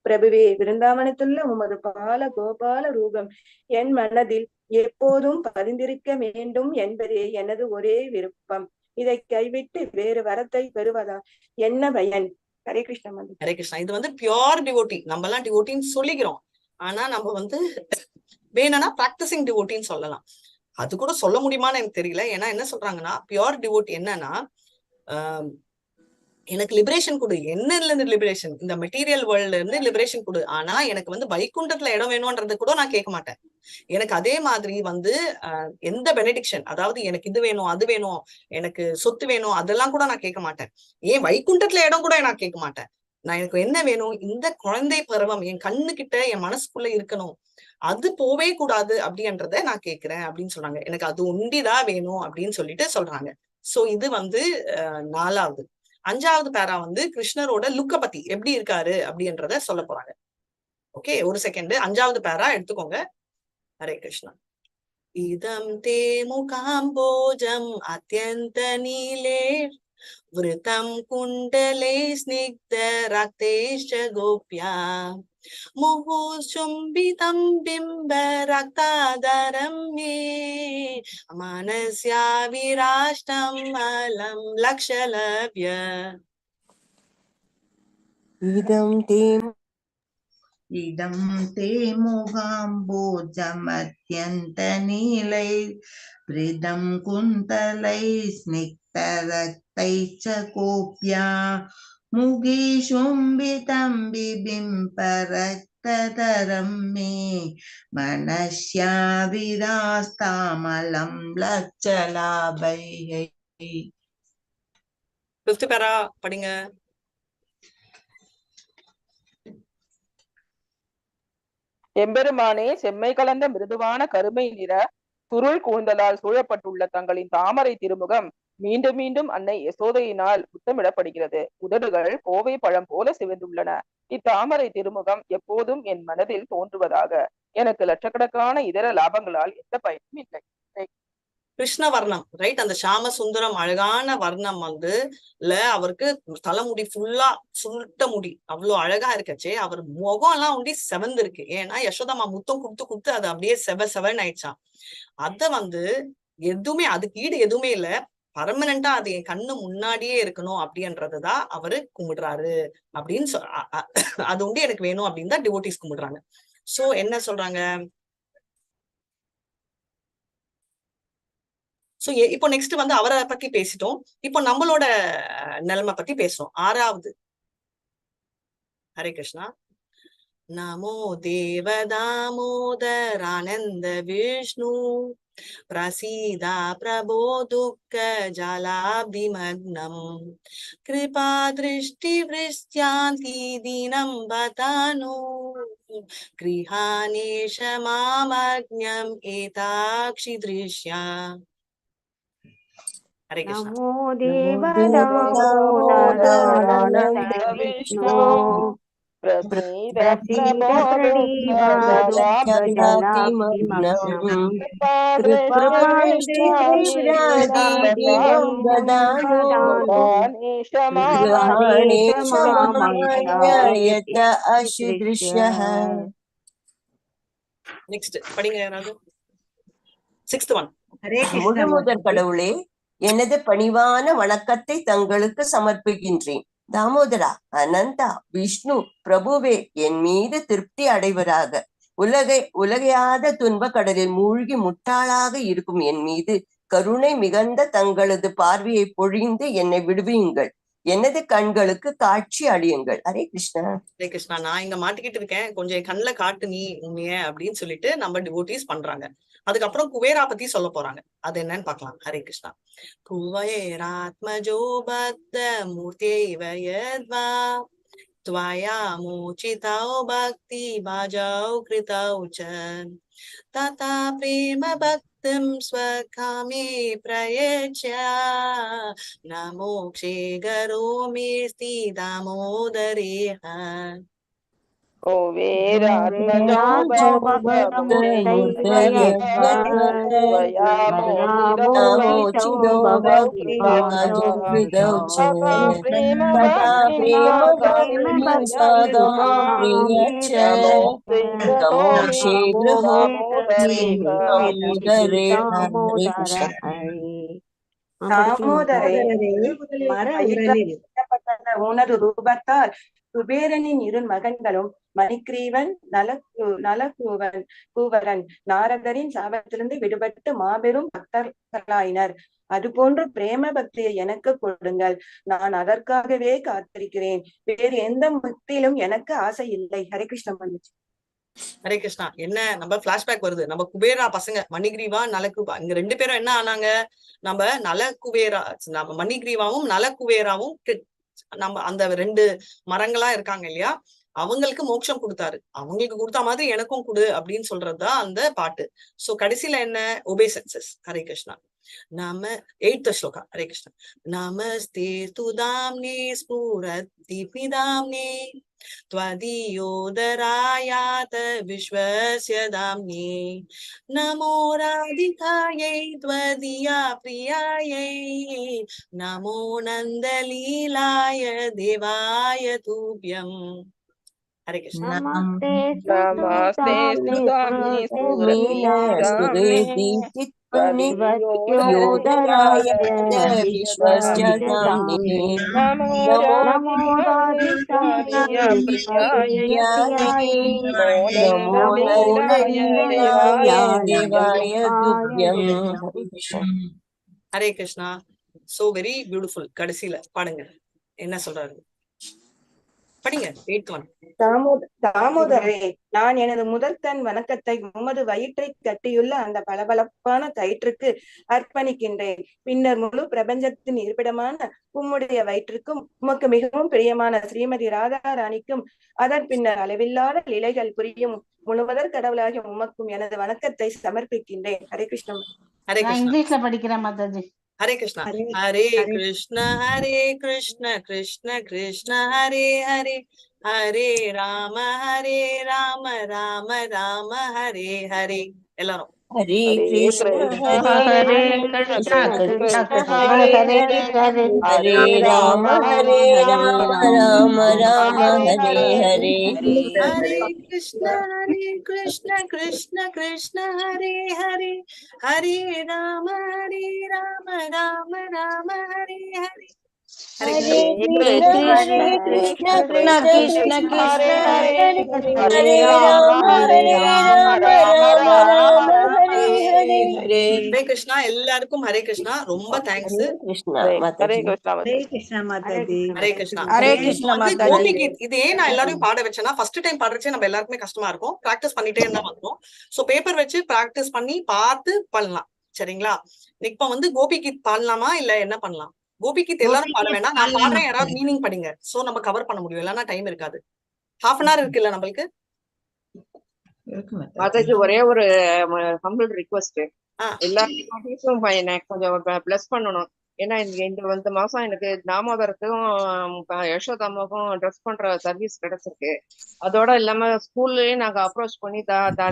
பிரபுவே, விருந்தாவனத்துள்ள உமது பால கோபால ரூபம் என் மனதில் எப்போதும் பதிந்திருக்க வேண்டும் என்பதே எனது ஒரே விருப்பம். இதை கைவிட்டு வேறு வரத்தை பெறுவதா என்ன பயன்? ஹரே கிருஷ்ணா. ஹரே கிருஷ்ணா. இது வந்து பியோர் டிவோட்டி. நம்ம எல்லாம் டிவோட்டின்னு சொல்லிக்கிறோம், ஆனா நம்ம வந்து வேணும்னா பிராக்டிசிங் டிவோட்டின்னு சொல்லலாம். அது கூட சொல்ல முடியுமான்னு எனக்கு தெரியல. ஏன்னா என்ன சொல்றாங்கன்னா பியோர் டிவோட்டி என்னன்னா எனக்கு லிபரேஷன் கொடு. என்னல இருந்து லிபரேஷன்? இந்த மெட்டீரியல் வேர்ல்ட்ல இருந்து லிபரேஷன் கொடு. ஆனா எனக்கு வந்து வைகுண்டத்துல இடம் வேணும்ன்றது கூட நான் கேட்க மாட்டேன். எனக்கு அதே மாதிரி வந்து எந்த பெனடிக்ஷன், அதாவது எனக்கு இது வேணும் அது வேணும் எனக்கு சொத்து வேணும் அதெல்லாம் கூட நான் கேட்க மாட்டேன். ஏன் வைகுண்டத்துல இடம் கூட நான் கேட்க மாட்டேன். நான் எனக்கு என்ன வேணும், இந்த குழந்தை பருவம் என் கண்ணு கிட்ட என் மனசுக்குள்ள இருக்கணும், அது போவே கூடாது அப்படின்றத நான் கேட்கிறேன் அப்படின்னு சொல்றாங்க. எனக்கு அது ஒண்டிதான் வேணும் அப்படின்னு சொல்லிட்டு சொல்றாங்க. சோ இது வந்து 4வது. 5வது பேரா வந்து கிருஷ்ணரோட லுக்க பத்தி எப்படி இருக்காரு அப்படின்றத சொல்ல போறாங்க. ஓகே, ஒரு செகண்ட். 5வது பேரா எடுத்துக்கோங்க. ஹரே கிருஷ்ணா. இதம் தே முகாம்போஜம் அத்யந்த நீலே விருதம் குண்டலே ஸ்னிக்த ரக்தேஷ கோப்யா முஹுசும்பிதம் பிம்ப ரக்தாதரம் மே மனஸ்யா விராஷ்டம் அலம் லக்ஷலவ்ய. இதம் தே முகாம்போஜமத்யந்த நீலை பிரிதம் குந்தலை ஸ்னிக்தரக்தைச்ச கோப்யா முகீஷும்பிதம் பிபிம்பரக்தாதரம் भक्ततरं मे मनस्याविदास्तामलं लज्जलाभैः। 5th பேரா படிங்க. எம்பெருமானே, செம்மை கலந்த மிருதுவான கருமை நிற சுருள் கூந்தலால் சூழப்பட்டுள்ள தங்களின் தாமரை திருமுகம் மீண்டும் மீண்டும் அன்னை யசோதையினால் முத்தமிடப்படுகிறது. உதடுகள் கோவை பழம் போல சிவந்துள்ளன. இத்தாமரை திருமுகம் எப்போதும் என் மனதில் தோன்றுவதாக. எனக்கு லட்சக்கணக்கான இதர லாபங்களால் எந்த பயனும் இல்லை. கிருஷ்ண வர்ணம், ரைட்? அந்த சாம சுந்தரம் அழகான வர்ணம் வந்து அவருக்கு தலைமுடி ஃபுல்லா சுருட்ட முடி அவ்வளவு அழகா இருக்கச்சே, அவர் முகம் எல்லாம் ஒண்டி செவந்து இருக்கு. ஏன்னா யசோதாமா முத்தம் கொடுத்து அது அப்படியே செவன்னு ஆயிடுச்சான். அத வந்து எதுவுமே அதுக்கு ஈடு எதுவுமே இல்ல, பர்மனண்டா அது என் கண்ணு முன்னாடியே இருக்கணும் அப்படின்றதுதான் அவரு கும்பிடுறாரு அப்படின்னு அது உண்டு எனக்கு வேணும் அப்படின்னு தான் டிவோட்டிஸ் கும்பிடுறாங்க. சோ என்ன சொல்றாங்க? சோ இப்போ நெக்ஸ்ட் வந்து அவரை பத்தி பேசிட்டோம். இப்போ நம்மளோட நிலைமை பத்தி பேசுறோம். 6வது. ஹரே கிருஷ்ணா. நமோ தேவதாமோதரானந்த விஷ்ணு பிரசீதா பிரபோ துக்க ஜலாபிமக்னம் கிருபா திருஷ்டி விருஷ்யாந்தி தினம் பதானு கிருஹானேஷ மாமக்ஞம் ஏதாக்ஷி திருஷ்யா. ஹரே கிருஷ்ணா. நமோ தேவதாமோதரானந்த விஷ்ணு பிரசீத பிரசீத பிரபோ பிரதீப ஜலாபிமக்னம் कृपादृष्टि विभ्रादिदिनं ददानु ग्रहाणे क्षमामयत अशिदृश्यः. நெக்ஸ்ட் படிங்க யாராவது. 6th one. முழுமுதற் கடவுளே, எனது பணிவான வணக்கத்தை தங்களுக்கு சமர்ப்பிக்கின்றேன். தாமோதரா, அனந்தா, விஷ்ணு, பிரபுவே, என் மீது திருப்தி அடைவராக. உலகையாத துன்ப கடலில் மூழ்கி முட்டாளாக இருக்கும் என் மீது கருணை மிகுந்த தங்களது பார்வையை பொழிந்து என்னை விடுவியுங்கள். எனது கண்களுக்கு காட்சி அளியுங்கள். ஹரே கிருஷ்ணா. ஹரே கிருஷ்ணா. நான் இங்க மாட்டிக்கிட்டு இருக்கேன், கொஞ்சம் என் கண்ணுல காட்டு நீ உண்மைய அப்படின்னு சொல்லிட்டு நம்ம டிவோட்டிஸ் பண்றாங்க. அதுக்கப்புறம் குபேரா பத்தி சொல்ல போறாங்க. அது என்னன்னு பாக்கலாம். ஹரே கிருஷ்ணா. குபேராத்மஜோ பத்த மூர்த்தேவ யத்வா त्वया मोचितौ भक्ति भाजौ कृतौ च तथा प्रेम भक्तिं स्वकामे प्रयच्छ न मोक्षे करोमीस्ति दामोदरेह. ओ वेरात्मजो உனது ரூபத்தால் குபேரனின் இரு மகன்களும் மணிகிரீவன் கூவரன் நாரதரின் சாபத்திலிருந்து விடுபட்டு மாபெரும் பக்தர்களாயினர். அதுபோன்று பிரேம பக்தியை எனக்கு கொடுங்கள், நான் அதற்காகவே காத்திருக்கிறேன். வேறு எந்த முக்தியிலும் எனக்கு ஆசை இல்லை. ஹரே கிருஷ்ணா. ஹரே கிருஷ்ணா. என்ன நம்ம பிளாஷ்பேக் வருது. நம்ம குபேரா பசங்க மணிகிரீவா நலகுபா, இங்க 2 பேரும் என்ன ஆனாங்க? நம்ம நலகுபேரா, நம்ம மணிகிரீவாவும் நலகுபேராவும் நம்ம அந்த 2 மரங்களா இருக்காங்க இல்லையா, அவங்களுக்கு மோட்சம் கொடுத்தாரு. அவங்களுக்கு கொடுத்த மாதிரி எனக்கும் கொடு அப்படின்னு சொல்றதுதான் அந்த பாட்டு. சோ கடைசியில என்ன? ஒபேசன்சஸ். ஹரே கிருஷ்ணா. நாம 8th ஸ்லோகா. ஹரே கிருஷ்ணா. நமஸ்தே துதாம்னே ஸ்புரத்திபிதாம்னே त्वदीयोदरायात विश्वस्य दाम्ने नमो राधिकायै त्वदीया प्रियायै नमो नन्दलीलाय देवाय तुभ्यम्. हरे कृष्ण. नमस्ते योदराय विश्वस्य दाम्ने नमो देवाय तुभ्यम्. हरे कृष्णा. So very beautiful. கடைசியில பாடுங்க என்ன சொல்றாரு. படிங்க 8th one. தாமோதரே, நான் எனது முதற்கண் வணக்கத்தை உமது வயிற்றை கட்டியுள்ள அந்த பளபளப்பான கயிற்றுக்கு அர்ப்பணிக்கின்றேன். பின்னர் முழு பிரபஞ்சத்தின் இருப்பிடமான உம்முடைய வயிற்றுக்கும் உமக்கு மிகவும் பிரியமான ஸ்ரீமதி ராதா ராணிக்கும் அதன் பின்னர் அளவில்லாத லீலைகள் புரியும் முழுவதற் கடவுளாகிய உமக்கும் எனது வணக்கத்தை சமர்ப்பிக்கின்றேன். ஹரே கிருஷ்ணம். ஹரே நான் கிருஷ்ணா. இங்கிலீஷ்ல படிக்கிறேன் மாதாஜி. ஹரே கிருஷ்ணா. ஹரே கிருஷ்ணா கிருஷ்ண கிருஷ்ண கிருஷ்ண ஹரே ஹரே, ஹரே ராம ராம ராம ஹரே ஹரே. எல்லாரும் ஹரே ஹரே கிருஷ்ண கிருஷ்ணா ஹரே கிருஷ்ணா கிருஷ்ண கிருஷ்ணா கிருஷ்ண கிருஷ்ணா ஹரே ஹரே ஹரே, ஹரே, ஹரே ராம ஹரே ராம ராம ஹரே ஹரே. ஹரே கிருஷ்ணா கிருஷ்ண கிருஷ்ண ஹரே ஹரே, ஹரே ராம ராம ராம ஹரே ஹரே. ஹரே ஹரே கிருஷ்ணா. கிருஷ்ண கிருஷ்ண கிருஷ்ண ஹரே ஹரே, ஹரே ராம ராம ஹரே ஹரே. ஹரே கிருஷ்ணா. எல்லாருக்கும் ஹரே கிருஷ்ணா. ரொம்ப தேங்க்ஸ். ஹரே கிருஷ்ணா ஹரே மாதாஜி. கிருஷ்ணா ஹரே கிருஷ்ணா மாதாஜி. ஹரே கிருஷ்ணா. ஹரே இப்போ கிருஷ்ணா வந்து மாதாஜி. கோபி கீத் இது ஏன் நான் எல்லாரையும் பாட வச்சேன்னா, ஃபர்ஸ்ட் டைம் பாடுறச்சே நம்ம எல்லாருக்குமே கஷ்டமா இருக்கும். பிராக்டிஸ் பண்ணிட்டே இருந்தா வந்தோம். சோ பேப்பர் வச்சு பிராக்டிஸ் பண்ணி பார்த்து பண்ணலாம். சரிங்களா? இப்ப வந்து கோபி கீத் பாடலாமா இல்ல என்ன பண்ணலாம்? கோபி கீத் எல்லாரும் பாட வேண்டாம். நான் பாடுறேன், யாராவது மீனிங் படிங்க. சோ நம்ம கவர் பண்ண முடியும். இல்லைன்னா டைம் இருக்காது. ஹாஃப் அன் ஹவர் இருக்குல்ல நம்மளுக்கு. மாதாஜி, ஒரே ஒரு ஹம்பிள் ரிக்வெஸ்ட். ஆ. எல்லா டிபார்ட்மெண்ட்ஸும் எனக்கு கொஞ்சம் பிளஸ் பண்ணணும். ஏன்னா இந்த மாசம் எனக்கு தாமோதரத்துக்கும் யசோதாமாவுக்கும் ட்ரெஸ் பண்ற சர்வீஸ் கிடைச்சிருக்கு. அதோட இல்லாம ஸ்கூல்லயே நாங்க அப்ரோச் பண்ணி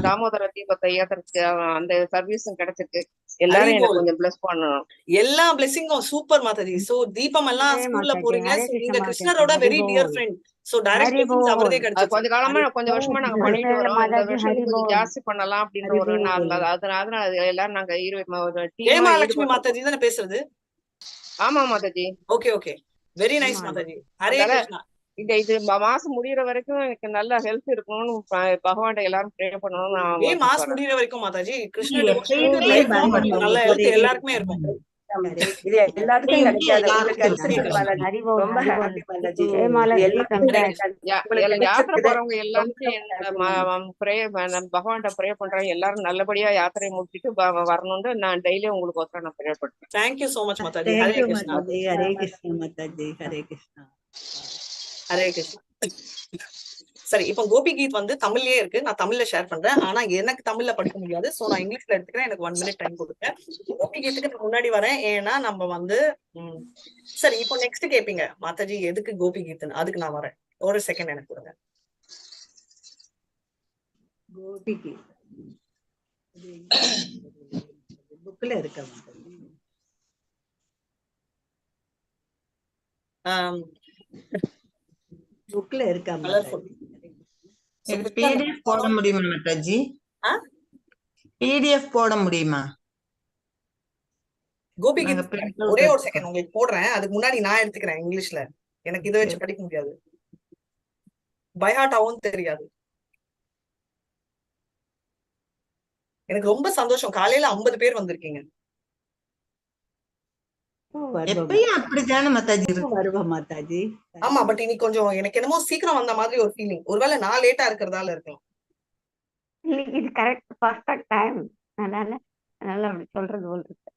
தாமோதர தீபத்தை ஏத்துறதுக்கு அந்த சர்வீஸும் கிடைச்சிருக்கு. எல்லாரும் எனக்கு கொஞ்சம் பிளஸ் பண்ணணும். எல்லா பிளெஸிங்கும் சூப்பர் மாதாஜி. சோ தீபம் எல்லாம் ஸ்கூல்ல போறீங்க. நீங்க கிருஷ்ணரோட very dear friend. So direct blessings அவரே அது கிடைச்சிருக்கு. கொஞ்சம் வருஷமா நாங்க பண்ணிட்டு வரோம். இந்த வருஷம் கொஞ்சம் ஜாஸ்தி பண்ணலாம் அப்படின்னு ஒரு அதனால எல்லாரும் நாங்க ஜெய மகாலட்சுமி மாதாஜி தானே பேசுறது? ஆமா Mataji. Okay okay, very nice Mataji. Hare Krishna. இது மாசம் முடியற வரைக்கும் எனக்கு நல்ல ஹெல்த் இருக்கணும்னு பகவான் எல்லாரும் ப்ரே பண்ணணும். ஏன் மாசம் முடியற வரைக்கும் மாதாஜி? கிருஷ்ண டிவோஷனுக்கு லைஃப் லாங் இருக்கும். நல்ல ஹெல்த் எல்லாருக்குமே இருக்கும். இது எல்லாத்துக்கும் கிடைக்காது. உங்களுக்கு கிடைச்சிருக்கு மாதாஜி. ரொம்ப ஹாப்பி மாதாஜி. யாத்திரை போறவங்க எல்லாருக்கும் பகவான் ப்ரே பண்றேன். எல்லாரும் நல்லபடியா யாத்திரையை முடிச்சுட்டு வரணும்னு நான் டெய்லி உங்களுக்கு ஒருத்தர் நான் ப்ரே பண்றேன். Thank you so much Mataji. Thank Hare you, Krishna. Mataji. Hare Krishna, Mataji. Hare Krishna. Hare Krishna. சரி, இப்போ கோபி கீத் வந்து தமிழ்லயே இருக்கு. நான் தமிழ்ல ஷேர் பண்றேன். ஆனா எனக்கு தமிழ்ல படிக்க முடியாது. சோ நான் இங்கிலீஷ்ல எடுத்துக்கிறேன். எனக்கு 1 minute டைம் கொடுங்க. கோபி கீத்துக்கு நான் முன்னாடி வரேன். ஏன்னா நம்ம வந்து சரி, இப்போ நெக்ஸ்ட் கேப்பீங்க மாதாஜி எதுக்கு கோபி கீத்னு. அதுக்கு நான் வரேன். ஒரு செகண்ட் எனக்கு கொடுங்க. கோபி கீத் புக்ல இருக்க மாட்டாங்க. புக்ல இருக்கா கலர்ஃபுல். PDF போட முடியுமா மாதாஜி? PDF போட முடியுமா? கோபி கீத் ஒரே ஒரு செகண்ட் உங்களுக்கு போடுறேன். அதுக்கு முன்னாடி நான் எடுத்துக்கிறேன் இங்கிலீஷ்ல. எனக்கு இதை வச்சு படிக்க முடியாது. பை ஹார்ட் ஆவும் தெரியாது. எனக்கு ரொம்ப சந்தோஷம். காலையில 50 பேர் வந்திருக்கீங்க. எப்பயும் அப்படித்தானே மாதாஜி இருக்கு. வருவா மாதாஜி. ஆமா, பட் இன்னைக்கு கொஞ்சம் எனக்கு என்னமோ சீக்கிரம் வந்த மாதிரி ஒரு ஃபீலிங். ஒருவேளை நான் லேட்டா இருக்கிறதால இருக்கலாம். இது கரெக்ட் பர்ஃபெக்ட் டைம். அதனால அப்படி சொல்றது போல இருக்கு.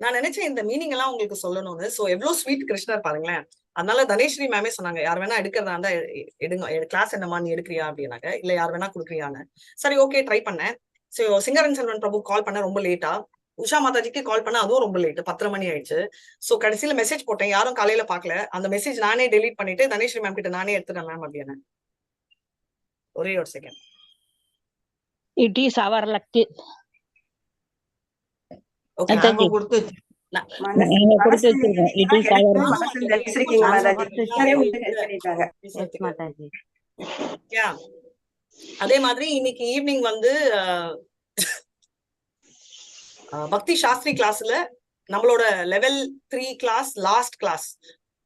நான் நினைச்சேன் இந்த மீனிங் எல்லாம் உங்களுக்கு சொல்லணும்னு. சோ எவ்வளவு ஸ்வீட் கிருஷ்ணர் பாருங்களேன். அதனால தனேஸ்வரி மேமே சொன்னாங்க, யார் வேணா எடுக்கிறதா இருந்தா எடுங்க. கிளாஸ் என்னமா நீ எடுக்கிறியா அப்படின்னாங்க. இல்ல யார் வேணா குடுக்குறியான்னு. சரி ஓகே ட்ரை பண்ணேன். சோ சிங்கரன் செல்வன் பிரபு கால் பண்ண ரொம்ப லேட்டா. உஷா மாதாஜிக்கு கால் பண்ண அதுவும் ரொம்ப லேட். 10:30 மணி ஆயிடுச்சு. சோ கடைசியில மெசேஜ் போட்டேன். யாரும் காலையில பாக்கல. அந்த மெசேஜ் நானே டெலீட் பண்ணிட்டு தனேஸ்வரி மேம் கிட்ட நானே எடுத்துட்டேன் மேம் அப்படின்னு. ஒரே ஒரு second. It is our luck. Okay, நாங்க கொடுத்து அதே மாதிரி இன்னைக்கு ஈவினிங் வந்து பக்தி சாஸ்திரி கிளாஸ்ல நம்மளோட லெவல் 3 கிளாஸ் லாஸ்ட் கிளாஸ்.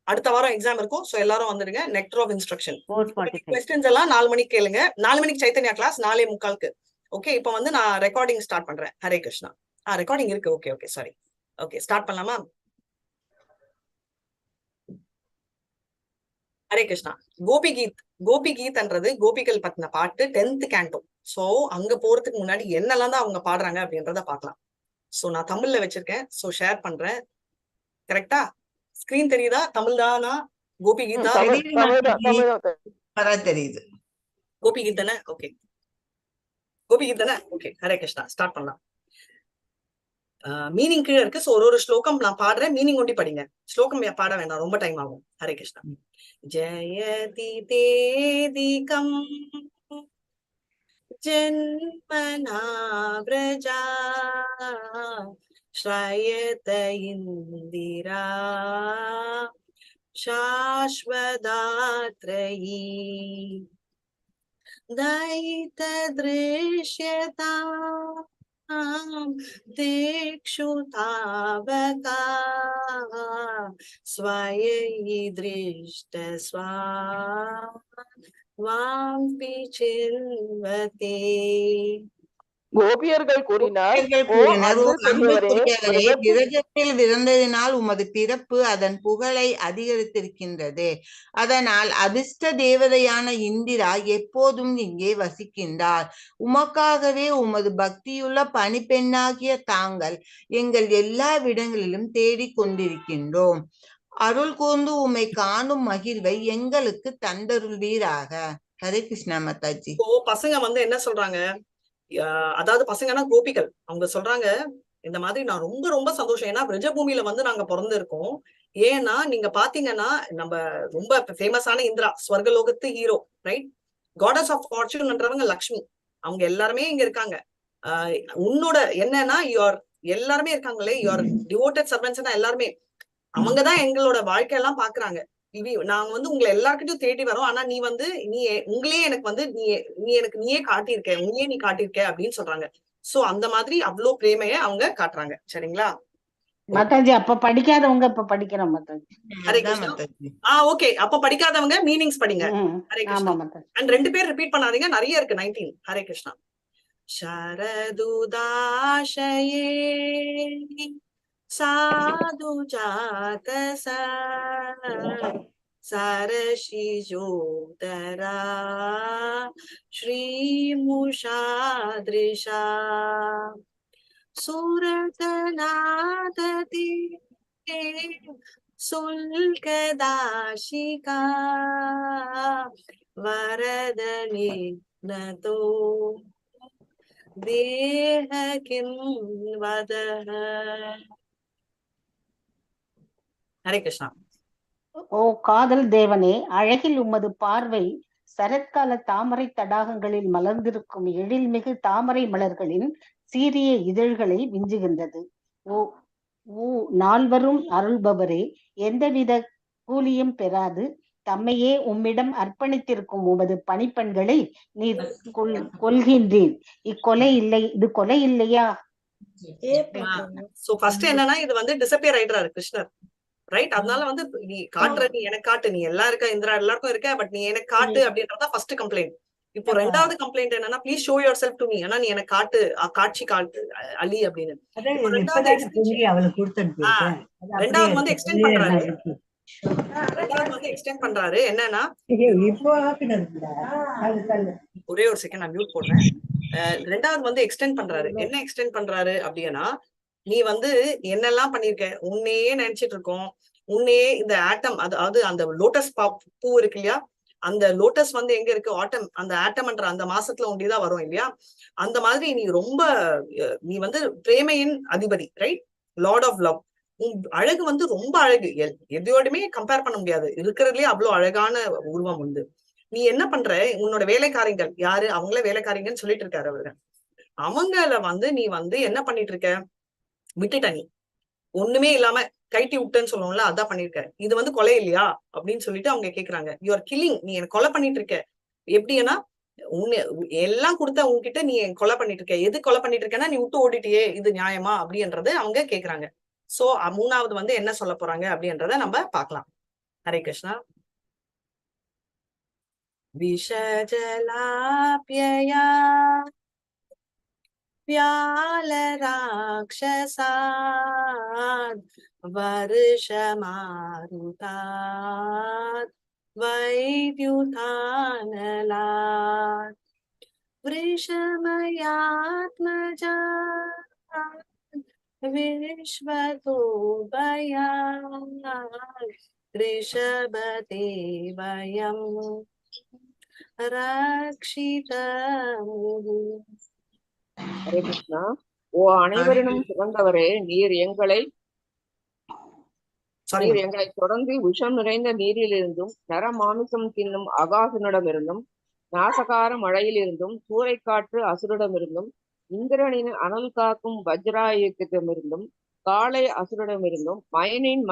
அடுத்த வாரம் எக்ஸாம் இருக்கும். சோ எல்லாரும் வந்துடுங்க. Nectar of instruction. क्वेश्चंस எல்லாம் 4 மணிக்கு கேளுங்க. 4 மணிக்கு சைத்தன்யா கிளாஸ், 4:45. ஓகே, இப்போ வந்து நான் ரெக்கார்டிங் ஸ்டார்ட் பண்றேன். ஹரே கிருஷ்ணா. ரெக்கார்டிங் இருக்கு. Okay okay, sorry. Okay, start பண்ணலாமா? ஹரே கிருஷ்ணா. கோபி கீத்ன்றது கோபிகள் பத்தின பாட்டு 10th கேண்டோ. சோ அங்க போறதுக்கு முன்னாடி என்னெல்லாம் தான் அவங்க பாடுறாங்க அப்படின்றத பாக்கலாம். சோ நான் தமிழ்ல வச்சிருக்கேன், சோ ஷேர் பண்றேன். கரெக்டா? ஸ்கிரீன் தெரியுதா? தமிழ் தானா? கோபி கீதா தெரியுது. கோபி கீத் தானே? ஓகே, கோபி கீத் தானே? ஓகே, ஹரே கிருஷ்ணா. ஸ்டார்ட் பண்ணலாம். மீனிங் கீழே இருக்கு. சோ ஒரு ஸ்லோகம் நான் பாடுறேன், மீனிங் ஒண்டி படிங்க. ஸ்லோகம் பாட வேண்டாம், ரொம்ப டைம் ஆகும். ஹரே கிருஷ்ணா. ஜயதி தேதிகம் ஜன்மனா வ்ரஜா ஸ்ரயத இந்திரா சாஸ்வதாத்ரயி தைத த்ருஷ்யதா தேக்ஷு தாவகா ஸ்வயை திருஷ்ட ஸ்வாம்பி சின்வதே. கோபியர்கள் கூறினார், ஓ அன்பு பெரியவரே, விரஜத்தில் விருந்ததினால் உமது பிறப்பு அதன் புகழை அதிகரித்திருக்கின்றது. அதனால் அதிர்ஷ்ட தேவதையான இந்திரா எப்போதும் இங்கே வசிக்கின்றார். உமக்காகவே உமது பக்தியுள்ள பணிப்பெண்ணாகிய தாங்கள் எங்கள் எல்லா இடங்களிலும் தேடிக் கொண்டிருக்கின்றோம். அருள் கூர்ந்து உம்மை காணும் மகிழ்வை எங்களுக்கு தந்தருள்வீராக. ஹரே கிருஷ்ணா மாதாஜி. பசங்க வந்து என்ன சொல்றாங்க, அதாவது பசங்கன்னா கோபிகள், அவங்க சொல்றாங்க இந்த மாதிரி நான் ரொம்ப ரொம்ப சந்தோஷம். ஏன்னா பிரஜபூமியில வந்து நாங்க பிறந்திருக்கோம். ஏன்னா நீங்க பாத்தீங்கன்னா நம்ம ரொம்ப ஃபேமஸான இந்திரா, ஸ்வர்கலோகத்து ஹீரோ, ரைட்? காடஸ் ஆஃப் ஃபார்ச்சூன்ன்றவங்க லக்ஷ்மி, அவங்க எல்லாருமே இங்க இருக்காங்க. உன்னோட என்னன்னா எல்லாருமே இருக்காங்களே, யுவர் டிவோட்டட் சர்வன்ட்ஸ் எல்லாருமே அவங்கதான் எங்களோட வாழ்க்கையெல்லாம் பாக்குறாங்க. நாங்க வந்து உங்களை எல்லார்கிட்டயும் தேடி வரோம். ஆனா நீ வந்து உங்களையே எனக்கு வந்து நீயே காட்டியிருக்க, உங்களையே நீ காட்டியிருக்க அப்படின்னு சொல்றாங்க. சோ அந்த மாதிரி அவ்வளவு பிரேமைய அவங்க காட்டுறாங்க. சரிங்களா மாதாஜி? அப்ப படிக்காதவங்க இப்ப படிக்கிறோம் மாதாஜி. ஹரே கிருஷ்ணா. ஓகே, அப்ப படிக்காதவங்க மீனிங்ஸ் படிங்க. ஹரே கிருஷ்ணா. அண்ட் 2 பேர் ரிப்பீட் பண்ணாதீங்க, நிறைய இருக்கு. 19. ஹரே கிருஷ்ணா. சரதுதாஷயே சாது ஜாதச சரஷிஜோதரா ஸ்ரீமுஷாத்ரிஷா சுரதநாததி சுல்கதாஷிகா வரதனி நதோ தேஹ கிம் வதஹ. ஹரே கிருஷ்ணா. ஓ காதல் தேவனே, அழகில் உமது பார்வை சரத்கால தாமரை தடாகங்களில் மலர்ந்திருக்கும் எழில்மிகு தாமரை மலர்களின் சீரிய இதழ்களை விஞ்சுகின்றது. ஓ நால்வரும் அருள்பவரே, எந்தவித கூலியும் பெறாது தம்மையே உம்மிடம் அர்ப்பணித்திருக்கும் உமது பணிப்பெண்களை நீர் கொல்கின்றீர். இது கொலை இல்லையா? சோ ஃபர்ஸ்ட் என்னன்னா, இது வந்து டிசப்பியர் ஆயிடுறாரு கிருஷ்ணர், ரைட்? அதனால வந்து நீ காட்டுற, நீ எனக்கு காட்டு, நீ எல்லாம் இருக்க இந்திரா எல்லாருக்கும் இருக்க, பட் நீ எனக்கு காட்டு அப்படின்றதான் ஃபர்ஸ்ட் கம்ப்ளைண்ட். இப்போ 2வது கம்ப்ளைண்ட் என்னன்னா, please show your self to me, ஆனா நீ எனக்கு காட்சி காட்டு அலி அப்படின்னு. 2வது வந்து எக்ஸ்டெண்ட் பண்றாரு. என்னன்னா, ஒரே ஒரு செகண்ட் நான் மியூட் போடுறேன். 2வது வந்து எக்ஸ்டெண்ட் பண்றாரு. என்ன எக்ஸ்டெண்ட் பண்றாரு அப்படின்னா, நீ வந்து என்னெல்லாம் பண்ணிருக்க, உன்னையே நினைச்சிட்டு இருக்கோம், உன்னையே இந்த ஆட்டம், அதாவது அந்த லோட்டஸ் பூ இருக்கு இல்லையா, அந்த லோட்டஸ் வந்து எங்க இருக்கு, ஆட்டம், அந்த ஆட்டம்ன்ற அந்த மாசத்துல ஒண்டிதான் வரும் இல்லையா, அந்த மாதிரி நீ வந்து பிரேமையின் அதிபதி, ரைட்? Lord of love. உன் அழகு வந்து ரொம்ப அழகு, எதையோடுமே கம்பேர் பண்ண முடியாது, இருக்கிறதுலயே அவ்வளவு அழகான உருவம் உண்டு. நீ என்ன பண்ற, உன்னோட வேலைக்காரிகள் யாரு, அவங்கள வேலைக்காரிங்கன்னு சொல்லிட்டு இருக்காரு அவரு. அவங்கள வந்து நீ வந்து என்ன பண்ணிட்டு இருக்க, விட்டுட்ட, நீ ஒண்ணுமே இல்லாம கைட்டி விட்டேன்னு சொல்லுவோம்ல, அதான் பண்ணிருக்க. இது வந்து கொலை இல்லையா அப்படின்னு சொல்லிட்டு அவங்க கேக்குறாங்க. யூ ஆர் கில்லிங், நீ எனக்கு கொலை பண்ணிட்டு இருக்க. எப்படின்னா, எல்லாம் கொடுத்த உங்ககிட்ட நீ கொலை பண்ணிட்டு இருக்க. எது கொலை பண்ணிட்டு இருக்கேன்னா, நீ விட்டு ஓடிட்டியே, இது நியாயமா அப்படின்றது அவங்க கேக்குறாங்க. சோ 3வது வந்து என்ன சொல்ல போறாங்க அப்படின்றத நம்ம பார்க்கலாம். ஹரே கிருஷ்ணா. விஷஜலாப்யயா व्यालराक्षसात् वर्षमारुतात् वैद्युतानलात् वृषमयात्मजा विश्वतो भयात् ऋषभते वयं रक्षितमुः. ஹரே கிருஷ்ணா. ஓ அனைவரினும் சிறந்தவரே, நீர் எங்களை தொடர்ந்து விஷம் நிறைந்த நீரிலிருந்தும் நரமாமிசம் தின்னும் அகாசுனிடமிருந்தும் நாசகார மழையிலிருந்தும் சூறைக்காற்று அசுரிடமிருந்தும் இந்திரனின் அனல் காக்கும் வஜ்ராயுதத்திடமிருந்தும் காளை அசுரிடமிருந்தும் மயனின்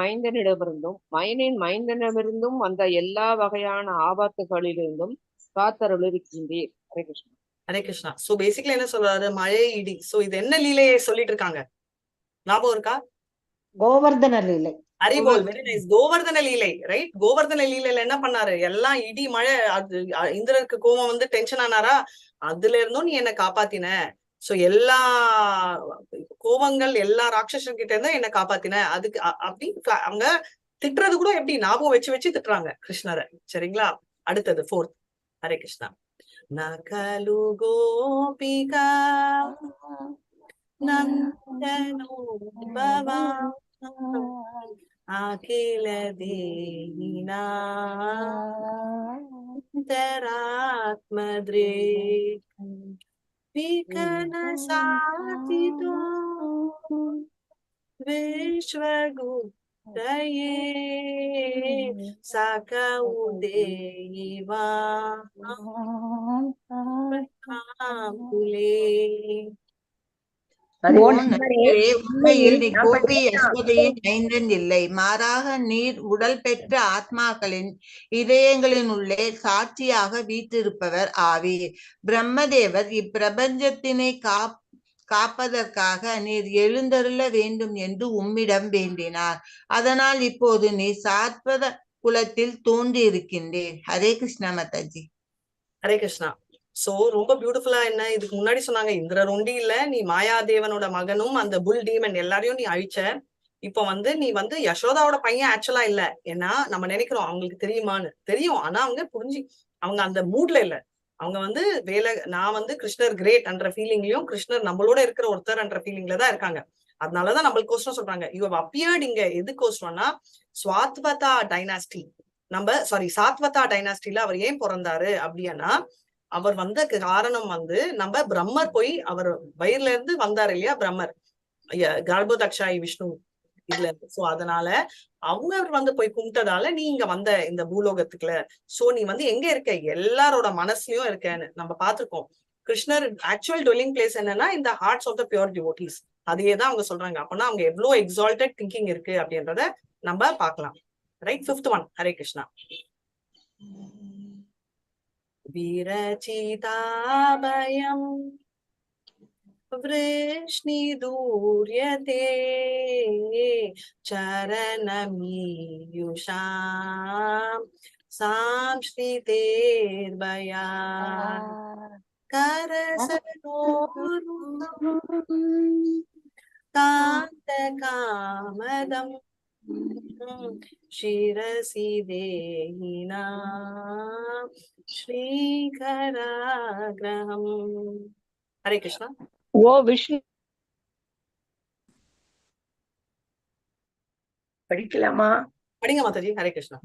மைந்தனிடமிருந்தும் வந்த எல்லா வகையான ஆபத்துகளிலிருந்தும் காத்தருளிருக்கின்றீர். ஹரே கிருஷ்ணா. ஹரே கிருஷ்ணா. சோ பேசிக்கலி என்ன சொல்றாரு? மழை, இடி. சோ இது என்ன லீலையை சொல்லிட்டு இருக்காங்க? ஞாபகம் இருக்கா? கோவர்தன லீலை. ஹரிபோல். Very nice. கோவர்தன லீலை, ரைட்? கோவர்தன லீலையில என்ன பண்ணாரு? எல்லாம் இடி மழை, அது இந்திரனுக்கு கோபம் வந்து டென்ஷன் ஆனாரா? அதுல இருந்தும் நீ என்ன காப்பாத்தின. சோ எல்லா கோபங்கள் எல்லா ராட்சசன் கிட்ட இருந்தும் என்ன காப்பாத்தின. அதுக்கு அப்படி அவங்க திட்டுறது கூட எப்படி ஞாபகம் வச்சு திட்டுறாங்க கிருஷ்ணரை. சரிங்களா? அடுத்தது 4th. ஹரே கிருஷ்ணா. நகலு கோபிகா நந்தனோ பவா அகில தேகினா தராத்மத்ரே விகன சாதிதோ விஸ்வகுப்தயே சக உதேயிவா உண்மையில் நீ கோபி யசோதையின் மைந்தன் இல்லை, மாறாக நீர் உடல் பெற்ற ஆத்மாக்களின் இதயங்களின் உள்ளே சாட்சியாக வீற்றிருப்பவர் ஆவீர். பிரம்மதேவர் இப்பிரபஞ்சத்தினை காப்பதற்காக நீர் எழுந்தருள வேண்டும் என்று உம்மிடம் வேண்டினார். அதனால் இப்போது நீ சாத்வத குலத்தில் தோன்றி இருக்கின்றேன். ஹரே கிருஷ்ணா மாதாஜி. ஹரே கிருஷ்ணா. சோ ரொம்ப பியூட்டிஃபுல்லா என்ன இதுக்கு முன்னாடி சொன்னாங்க, இந்திரர் ஒண்டி இல்ல, நீ மாயாதேவனோட மகனும் அந்த புல் டீமன் எல்லாரையும் நீ அழிச்ச. இப்ப வந்து நீ வந்து யசோதாவோட பையன் ஆக்சுவலா இல்ல. ஏன்னா நம்ம நினைக்கிறோம் அவங்களுக்கு தெரியுமான்னு. தெரியும், ஆனா அவங்க அவங்க அந்த மூட்ல இல்ல. அவங்க வந்து நான் வந்து கிருஷ்ணர் கிரேட் என்ற ஃபீலிங்லயும் கிருஷ்ணர் நம்மளோட இருக்கிற ஒருத்தர் என்ற ஃபீலிங்ல தான் இருக்காங்க. அதனாலதான் நம்மளுக்கு கோஸ்டம் சொல்றாங்க. யூ ஹவ் அப்பியர்ட் இங்க. எது கோஸ்டம்னா சாத்வதா டைனாஸ்டில அவர் ஏன் பிறந்தாரு அப்படின்னா, அவர் வந்த காரணம் வந்து நம்ம பிரம்மர் போய் அவர் வயிறுல இருந்து வந்தாரு இல்லையா, பிரம்மர் கர்ப்பதக்ஷாயி விஷ்ணு இதுல இருந்து. சோ அதனால அவங்க வந்து போய் கும்பிட்டதால நீ இங்க வந்த இந்த பூலோகத்துக்குள்ள. சோ நீ வந்து எங்க இருக்க? எல்லாரோட மனசுலயும் இருக்கன்னு நம்ம பாத்துருக்கோம். கிருஷ்ணர் ஆக்சுவல் டுவெல்லிங் பிளேஸ் என்னன்னா இந்த hearts of the pure devotees. அதையேதான் அவங்க சொல்றாங்க. அப்பனா அவங்க எவ்வளவு எக்ஸால்டட் திங்கிங் இருக்கு அப்படின்றத நம்ம பார்க்கலாம். Right? 5th one. Hare Krishna. விரச்சிதாபயம் விருஷ்ணிதூர்யதே சரணமீயுஷாம் சாம்ஸ்ரிதேர்பயா கரசனோருணம் காந்தகாமதம் शिरसि देहिना श्रीकराग्रहम्. हरे कृष्णा. ஓ விஷ்ணு படிக்கலாமா? படிங்க மாதாஜி. ஹரே கிருஷ்ணா.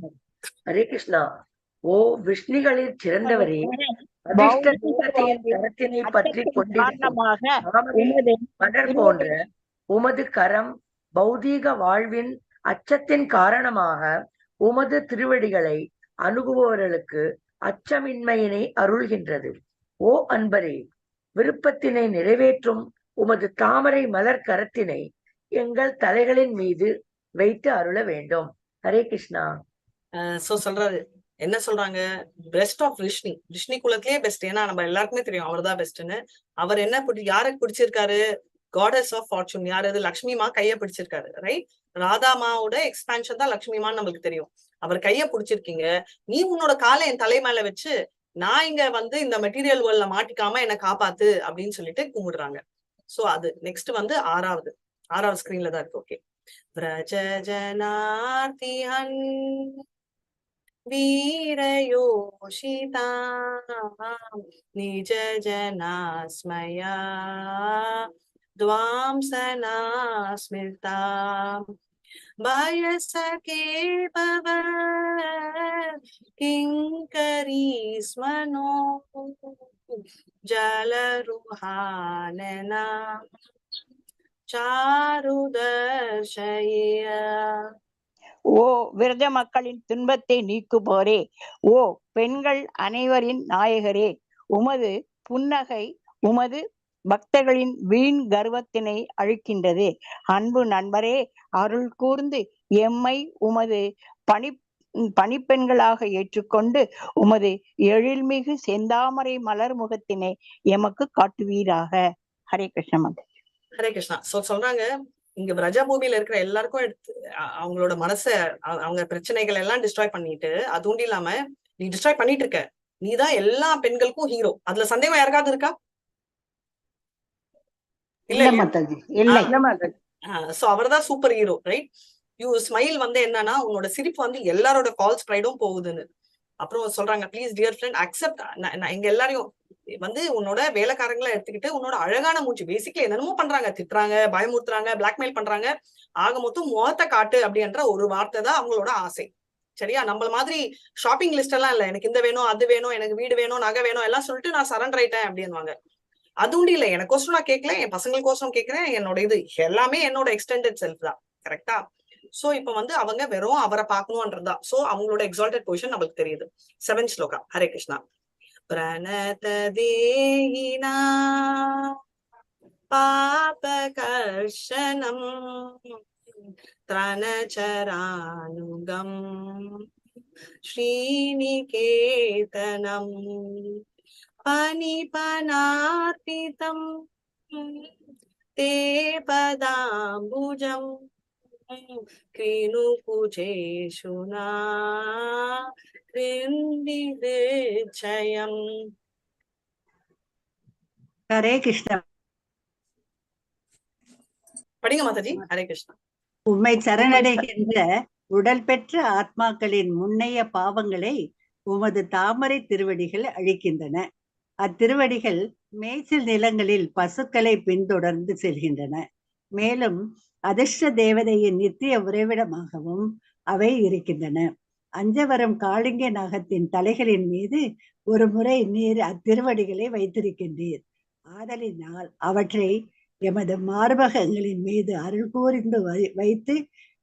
ஹரே கிருஷ்ணா. ஓ விஷ்ணுகளில் சிறந்தவரே, அதிர்ஷ்டத்தின் கரத்தினை பற்றி கொண்டிருக்கும் மலர் போன்ற உமது கரம் பௌதீக வாழ்வின் அச்சத்தின் காரணமாக உமது திருவடிகளை அணுகுபவர்களுக்கு அச்சமின்மையினை அருள்கின்றது. ஓ அன்பரே, விருப்பத்தினை நிறைவேற்றும் உமது தாமரை மலர் கரத்தினை எங்கள் தலைகளின் மீது வைத்து அருள வேண்டும். ஹரே கிருஷ்ணா. சோ சொல்றாரு, என்ன சொல்றாங்க? பெஸ்ட் ஆஃப் விஷ்ணு குலத்திலேயே பெஸ்ட். ஏன்னா நம்ம எல்லாருக்குமே தெரியும் அவர் தான் பெஸ்ட்னு. அவர் என்ன யாருக்கு பிடிச்சிருக்காரு? Goddess of fortune. யார் அது? லக்ஷ்மிமா கைய பிடிச்சிருக்காரு. ரைட்? ராதாமாவோட எக்ஸ்பான்ஷன் தான் லக்ஷ்மிமான்னு நம்மளுக்கு தெரியும். அவர் கைய பிடிச்சிருக்கீங்க. நீ உன்னோட காலை என் தலை மேல வச்சு நான் இங்க வந்து இந்த மெட்டீரியல் வேர்ல்ட்ல மாட்டிக்காம என்ன காப்பாத்து அப்படின்னு சொல்லிட்டு கும்பிடுறாங்க. சோ அது நெக்ஸ்ட் வந்து ஆறாவது ஸ்கிரீன்ல தான் இருக்கு. ஓகே. व्रज जनार्तिहन् वीरयोषिताम् निज जनास्मया द्वांसना स्मृता भयसखे भव किङ्करी स्मनो जलरुहानना चारुदर्शय ஓ விரத மக்களின் துன்பத்தை நீக்குபவரே, ஓ பெண்கள் அனைவரின் நாயகரே, உமது புன்னகை உமது பக்தர்களின் வீண் கர்வத்தினை அழிக்கின்றது. அன்பு நண்பரே, அருள் கூர்ந்து எம்மை உமது பணிப்பெண்களாக ஏற்றுக்கொண்டு உமது எழில்மிகு செந்தாமரை மலர் முகத்தினை எமக்கு காட்டுவீராக. ஹரே கிருஷ்ண. ஹரே கிருஷ்ணா. சொல்றாங்க இங்க பிரஜாபூமியில இருக்கிற எல்லாருக்கும் எடுத்து அவங்களோட மனச அவங்க பிரச்சனைகள் எல்லாம் டிஸ்ட்ராய் பண்ணிட்டு, அதுவும் இல்லாம நீ டிஸ்ட்ராய் பண்ணிட்டு இருக்க, நீதான் எல்லா பெண்களுக்கும் ஹீரோ. அதுல சந்தேகம் யாருக்காவது இருக்கா? இல்ல. சோ அவர்தான் super hero, right? You smile வந்து என்னன்னா உன்னோட சிரிப்பு வந்து எல்லாரோட ஃபால்ஸ் ப்ரைடும் போகுதுன்னு. அப்புறம் சொல்றாங்க, ப்ளீஸ் டியர் ஃப்ரெண்ட் அக்செப்ட், எங்க எல்லாரையும் வந்து உன்னோட வேலைக்காரங்களை எடுத்துக்கிட்டு உன்னோட அழகான மூச்சு, பேசிக்கலி என்னென்னமோ பண்றாங்க, திட்டுறாங்க, பயமுறுத்துறாங்க, பிளாக்மெயில் பண்றாங்க, ஆக மொத்தம் முகத்தை காட்டு அப்படின்ற ஒரு வார்த்தை தான் அவங்களோட ஆசை. சரியா? நம்மள மாதிரி ஷாப்பிங் லிஸ்ட் எல்லாம் இல்ல, எனக்கு இந்த வேணும் அது வேணும், எனக்கு வீடு வேணும் நகை வேணும் எல்லாம் சொல்லிட்டு நான் சரண்டர் ஆயிட்டேன் அப்படின்வாங்க. அது உண்டு இல்ல, எனக்கோசரம் நான் கேட்கல, என் பசங்களுக்கோசரம் கேட்கிறேன், என்னோட இது எல்லாமே என்னோட எக்ஸ்டெண்டட் செல்ஃப் தான். கரெக்டா? சோ இப்ப வந்து அவங்க வெறும் அவரை பார்க்கணும்ன்றதுதான். சோ அவங்களோட எக்ஸால்டட் பொசிஷன் நம்மளுக்கு தெரியுது. 7th ஸ்லோகா. ஹரே கிருஷ்ணா. பிரணத தேஹினா பாபகர்ஷனம் த்ரணச்சரானுகம் ஸ்ரீநிகேதனம் பனிபனார்பிதம் தே பதாம்புஜம் கிருணுகுஜேஷுனா கிருந்திச்சயம். ஹரே கிருஷ்ணா. படிங்க மாதாஜி. ஹரே கிருஷ்ணா. உம்மை சரணடைகின்ற உடல் பெற்ற ஆத்மாக்களின் முன்னைய பாவங்களை உமது தாமரை திருவடிகள் அழிக்கின்றன. அத்திருவடிகள் மேய்ச்சல் நிலங்களில் பசுக்களை பின்தொடர்ந்து செல்கின்றன. மேலும் அதிர்ஷ்ட தேவதையின் நித்திய உறைவிடமாகவும் அவை இருக்கின்றன. அஞ்சவரம் காளிங்க நாகத்தின் தலைகளின் மீது ஒரு முறை நீர் அத்திருவடிகளை வைத்திருக்கின்றீர். ஆதலினால் அவற்றை எமது மார்பகங்களின் மீது அருள் கூர்ந்து வைத்து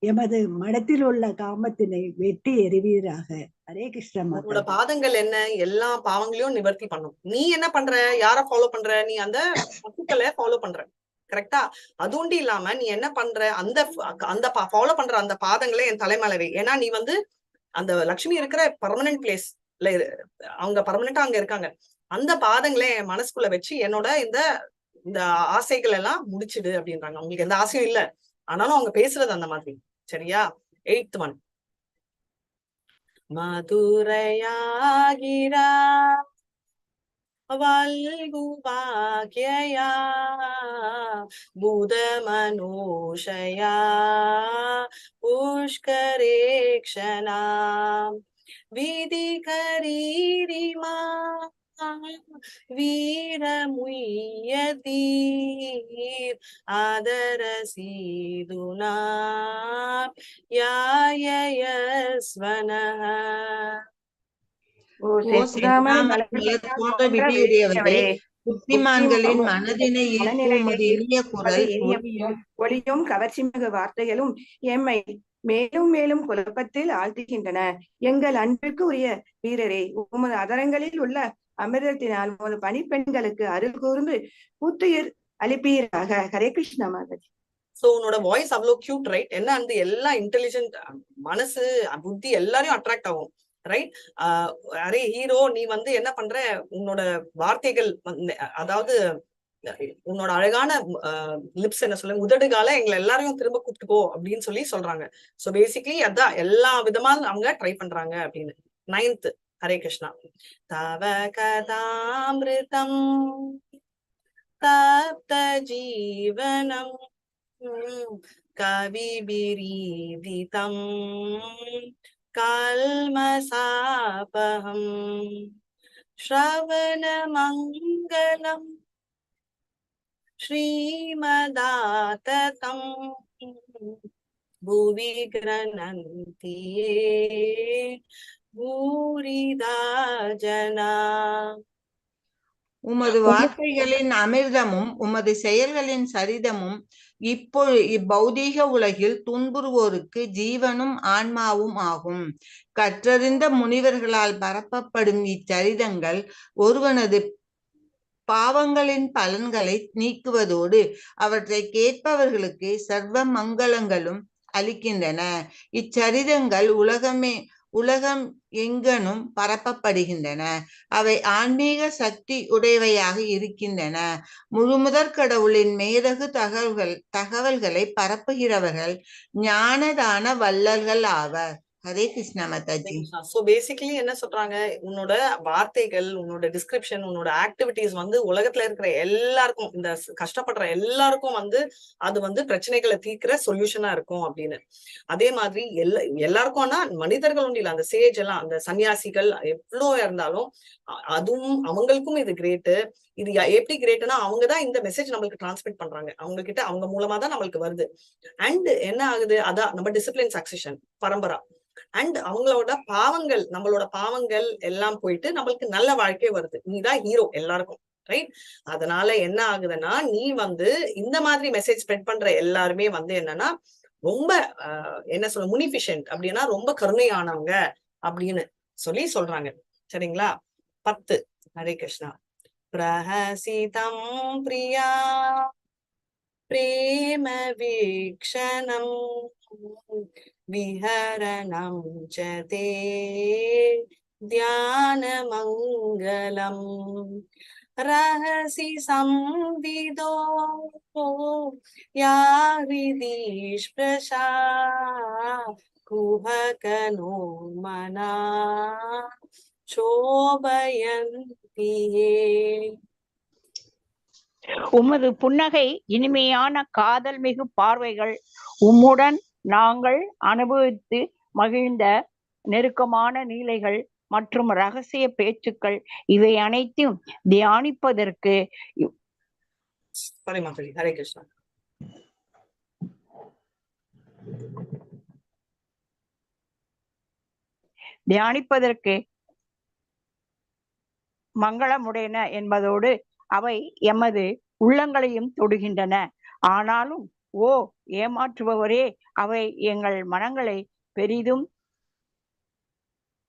எமது மனத்தில் உள்ள காமத்தினை வெட்டி எறிவீராக. ஹரே கிருஷ்ணா. உன்னோட பாதங்கள் என்ன எல்லா பாவங்களையும் நிவர்த்தி பண்ணும். நீ என்ன பண்ற, யார ஃபாலோ பண்ற? நீ அந்த பசுக்களை ஃபாலோ பண்ற. கரெக்டா? அது உண்டு இல்லாம நீ என்ன பண்ற, அந்த ஃபாலோ பண்ற அந்த பாதங்களே என் தலைமலைவை. ஏன்னா நீ வந்து அந்த லட்சுமி இருக்கிற பர்மனன்ட் பிளேஸ்ல அவங்க பர்மனண்டா அங்க இருக்காங்க. அந்த பாதங்களே என் மனசுக்குள்ள வச்சு என்னோட இந்த ஆசைகள் எல்லாம் முடிச்சிடு அப்படின்றாங்க. அவங்களுக்கு எந்த ஆசையும் இல்ல, ஆனாலும் அவங்க பேசுறது அந்த மாதிரி. சரியா? 8th one. மதுரையாகிரா வல்குபாக்யயா புத மனோஷயா புஷ்கரேக்ஷனா விதிகரீரிமா வீரமுய்யதீர் ஆதரசீதுனா யாயஸ்வனஹ. புத்திமான்களின் மனதினை ஈர்க்கும் இனிய குரல் ஒளியும் கவர்ச்சிமிகு வார்த்தைகளும் எம்மை மேலும் மேலும் குழப்பத்தில் ஆழ்த்துகின்றன. எங்கள் அன்பிற்கு உரிய வீரரே, உமது அதரங்களில் உள்ள அமிர்தத்தினால் உமது பணிப்பெண்களுக்கு அருள் கூர்ந்து புத்துயிர் அளிப்பீராக. ஹரே கிருஷ்ணா மாதாஜி. சோ உன்னோட வாய்ஸ் அவ்வளவு கியூட், ரைட்? என்ன அந்த எல்லா இன்டெலிஜென்ட் மனசு புத்தி எல்லாரையும் அட்ராக்ட் ஆகும், ரைட்? அரே ஹீரோ, நீ வந்து என்ன பண்ற, உன்னோட வார்த்தைகள் அதாவது உன்னோட அழகான லிப்ஸ் என்ன சொல்ல உதடுகால எங்களை எல்லாரையும் திரும்ப கூப்பிட்டுக்கோ அப்படின்னு சொல்றாங்க. சோ பேசிக்கலி அதான் எல்லா விதமா அவங்க ட்ரை பண்றாங்க அப்படின்னு. 9th. ஹரே கிருஷ்ணா. தவ கதாமிருதம் தப்த ஜீவனம் கவிபிரீதிதம் கல்மசாபகம் ஸ்ரவண மங்களம் ஸ்ரீமதாததம் புவி கிரணந்தி யே பூரிதா ஜனா. உமது வார்த்தைகளின் அமிர்தமும் உமது செயல்களின் சரிதமும் இப்பௌதீக உலகில் துன்புறுவோருக்கு ஜீவனும் ஆன்மாவும் ஆகும். கற்றறிந்த முனிவர்களால் பரப்பப்படும் இச்சரிதங்கள் ஒருவனது பாவங்களின் பலன்களை நீக்குவதோடு அவற்றை கேட்பவர்களுக்கு சர்வ மங்களங்களும் அளிக்கின்றன. இச்சரிதங்கள் உலகம் எங்கனும் பரப்பப்படுகின்றன. அவை ஆன்மீக சக்தி உடையவையாக இருக்கின்றன. முழுமுதற் கடவுளின் மேதகு தகவல்களை பரப்புகிறவர்கள் ஞானதான வள்ளல்கள் ஆவர். ஹரே கிருஷ்ணா மாதாஜி. சோ பேசிக்கலி என்ன சொல்றாங்க, உன்னோட வார்த்தைகள், உன்னோட டிஸ்கிரிப்ஷன், உன்னோட ஆக்டிவிட்டிஸ் வந்து உலகத்துல இருக்கிற எல்லாருக்கும், இந்த கஷ்டப்படுற எல்லாருக்கும் அது பிரச்சனைகளை தீர்க்கிற சொல்யூஷனா இருக்கும் அப்படின்னு. அதே மாதிரி எல்லாருக்கும்னா மனிதர்கள் ஒன்றும் இல்ல, அந்த சேஜ் எல்லாம், அந்த சன்னியாசிகள் எவ்வளோ இருந்தாலும் அதுவும் அவங்களுக்கும் இது கிரேட்டு. இது எப்படி கிரேட்னா, அவங்கதான் இந்த மெசேஜ் நம்மளுக்கு டிரான்ஸ்மிட் பண்றாங்க, அவங்க கிட்ட அவங்க மூலமா தான் நம்மளுக்கு வருது. அண்ட் என்ன ஆகுது, அதான் நம்ம டிசிப்ளின் சக்சஷன் பரம்பரா. அண்ட் அவங்களோட பாவங்கள், நம்மளோட பாவங்கள் எல்லாம் போயிட்டு நம்மளுக்கு நல்ல வாழ்க்கை வருது. நீதான் ஹீரோ எல்லாருக்கும், ரைட்? அதனால என்ன ஆகுதுன்னா, நீ இந்த மாதிரி மெசேஜ் ஸ்ப்ரெட் பண்ற எல்லாருமே என்னன்னா ரொம்ப என்ன சொல்ல, முனிஃபிஷியன்ட் அப்படின்னா ரொம்ப கருணையானவங்க அப்படின்னு சொல்றாங்க. சரிங்களா? 10. ஹரே கிருஷ்ணா. பிரஹசிதம் பிரியா பிரேம வீக்ஷணம் விஹரணம் சதே தியான மங்களம் ரஹசி சம்விதோ யாஹ்ரிதீஷ் பிரசா குஹகனோ மனா சோபயந்தியே. உமது புன்னகை, இனிமையான காதல் மிகு பார்வைகள், உம்முடன் நாங்கள் அனுபவித்து மகிழ்ந்த நெருக்கமான நீலைகள் மற்றும் ரகசிய பேச்சுக்கள், இவை அனைத்தும் தியானிப்பதற்கு ஹரே கிருஷ்ணா. மங்களமுடையன என்பதோடு அவை எமது உள்ளங்களையும் தொடுகின்றன. ஆனாலும் ஓ ஏமாற்றுபவரே, அவை எங்கள் மனங்களை பெரிதும்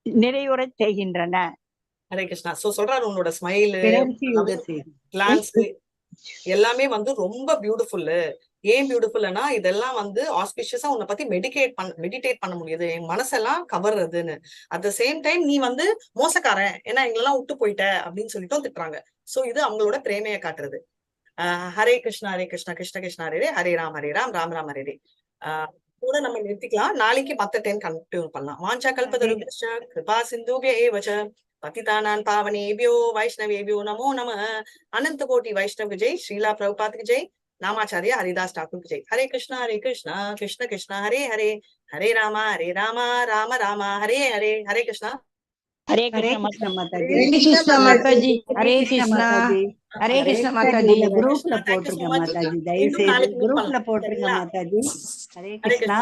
நிறைவுறச் செய்கின்றன. ஹரே கிருஷ்ணா. சோ சொல்றாரு, உன்னோட ஸ்மைலு, கிளான்ஸ் எல்லாமே ரொம்ப பியூட்டிஃபுல். ஏன் பியூட்டிஃபுல்னா, இதெல்லாம் ஆஸ்பிஷியஸா உன்னை பத்தி மெடிடேட் பண்ண முடியுது, என் மனசெல்லாம் கவர்றதுன்னு. அட் த சேம் டைம் நீ மோசக்காரன், ஏன்னா எங்களெல்லாம் விட்டு போயிட்ட அப்படின்னு சொல்லிட்டும் திட்டுறாங்க. சோ இது அவங்களோட பிரேமையை காட்டுறது. ஹரே கிருஷ்ணா ஹரே கிருஷ்ணா கிருஷ்ண கிருஷ்ணா ஹரே ஹரே ராம் ராம் ராம் ஹரே. கூட நம்ம நிறுத்திக்கலாம், நாளைக்கு 10:10 கண்டினியூ பண்ணலாம். வாஞ்சா கல்பதருப்யஸ்ச கிருபா சிந்துப்ய ஏவ ச பதிதானான் பாவனேபியோ வைஷ்ணவேபியோ நமோ நமः. அனந்த கோட்டி வைஷ்ணவ ஜெய். ஸ்ரீலா பிரபுபாத்க்கு ஜெய். நாமாச்சாரியா ஹரிதாஸ் டாக்கூர் ஜெய். ஹரே கிருஷ்ணா கிருஷ்ண கிருஷ்ணா ஹரே ஹரே, ஹரே ராம ராம ராம ஹரே ஹரே. ஹரே கிருஷ்ணா. ஹரே கிருஷ்ண மாதாஜி. மாதாஜி. ஹரே கிருஷ்ணா. ஹரே கிருஷ்ண மாதாஜி. குரூப்ல போட்டுருங்க மாதாஜி, தயவு செய்து குரூப்ல போட்டுருங்க மாதாஜி. ஹரே கிருஷ்ணா.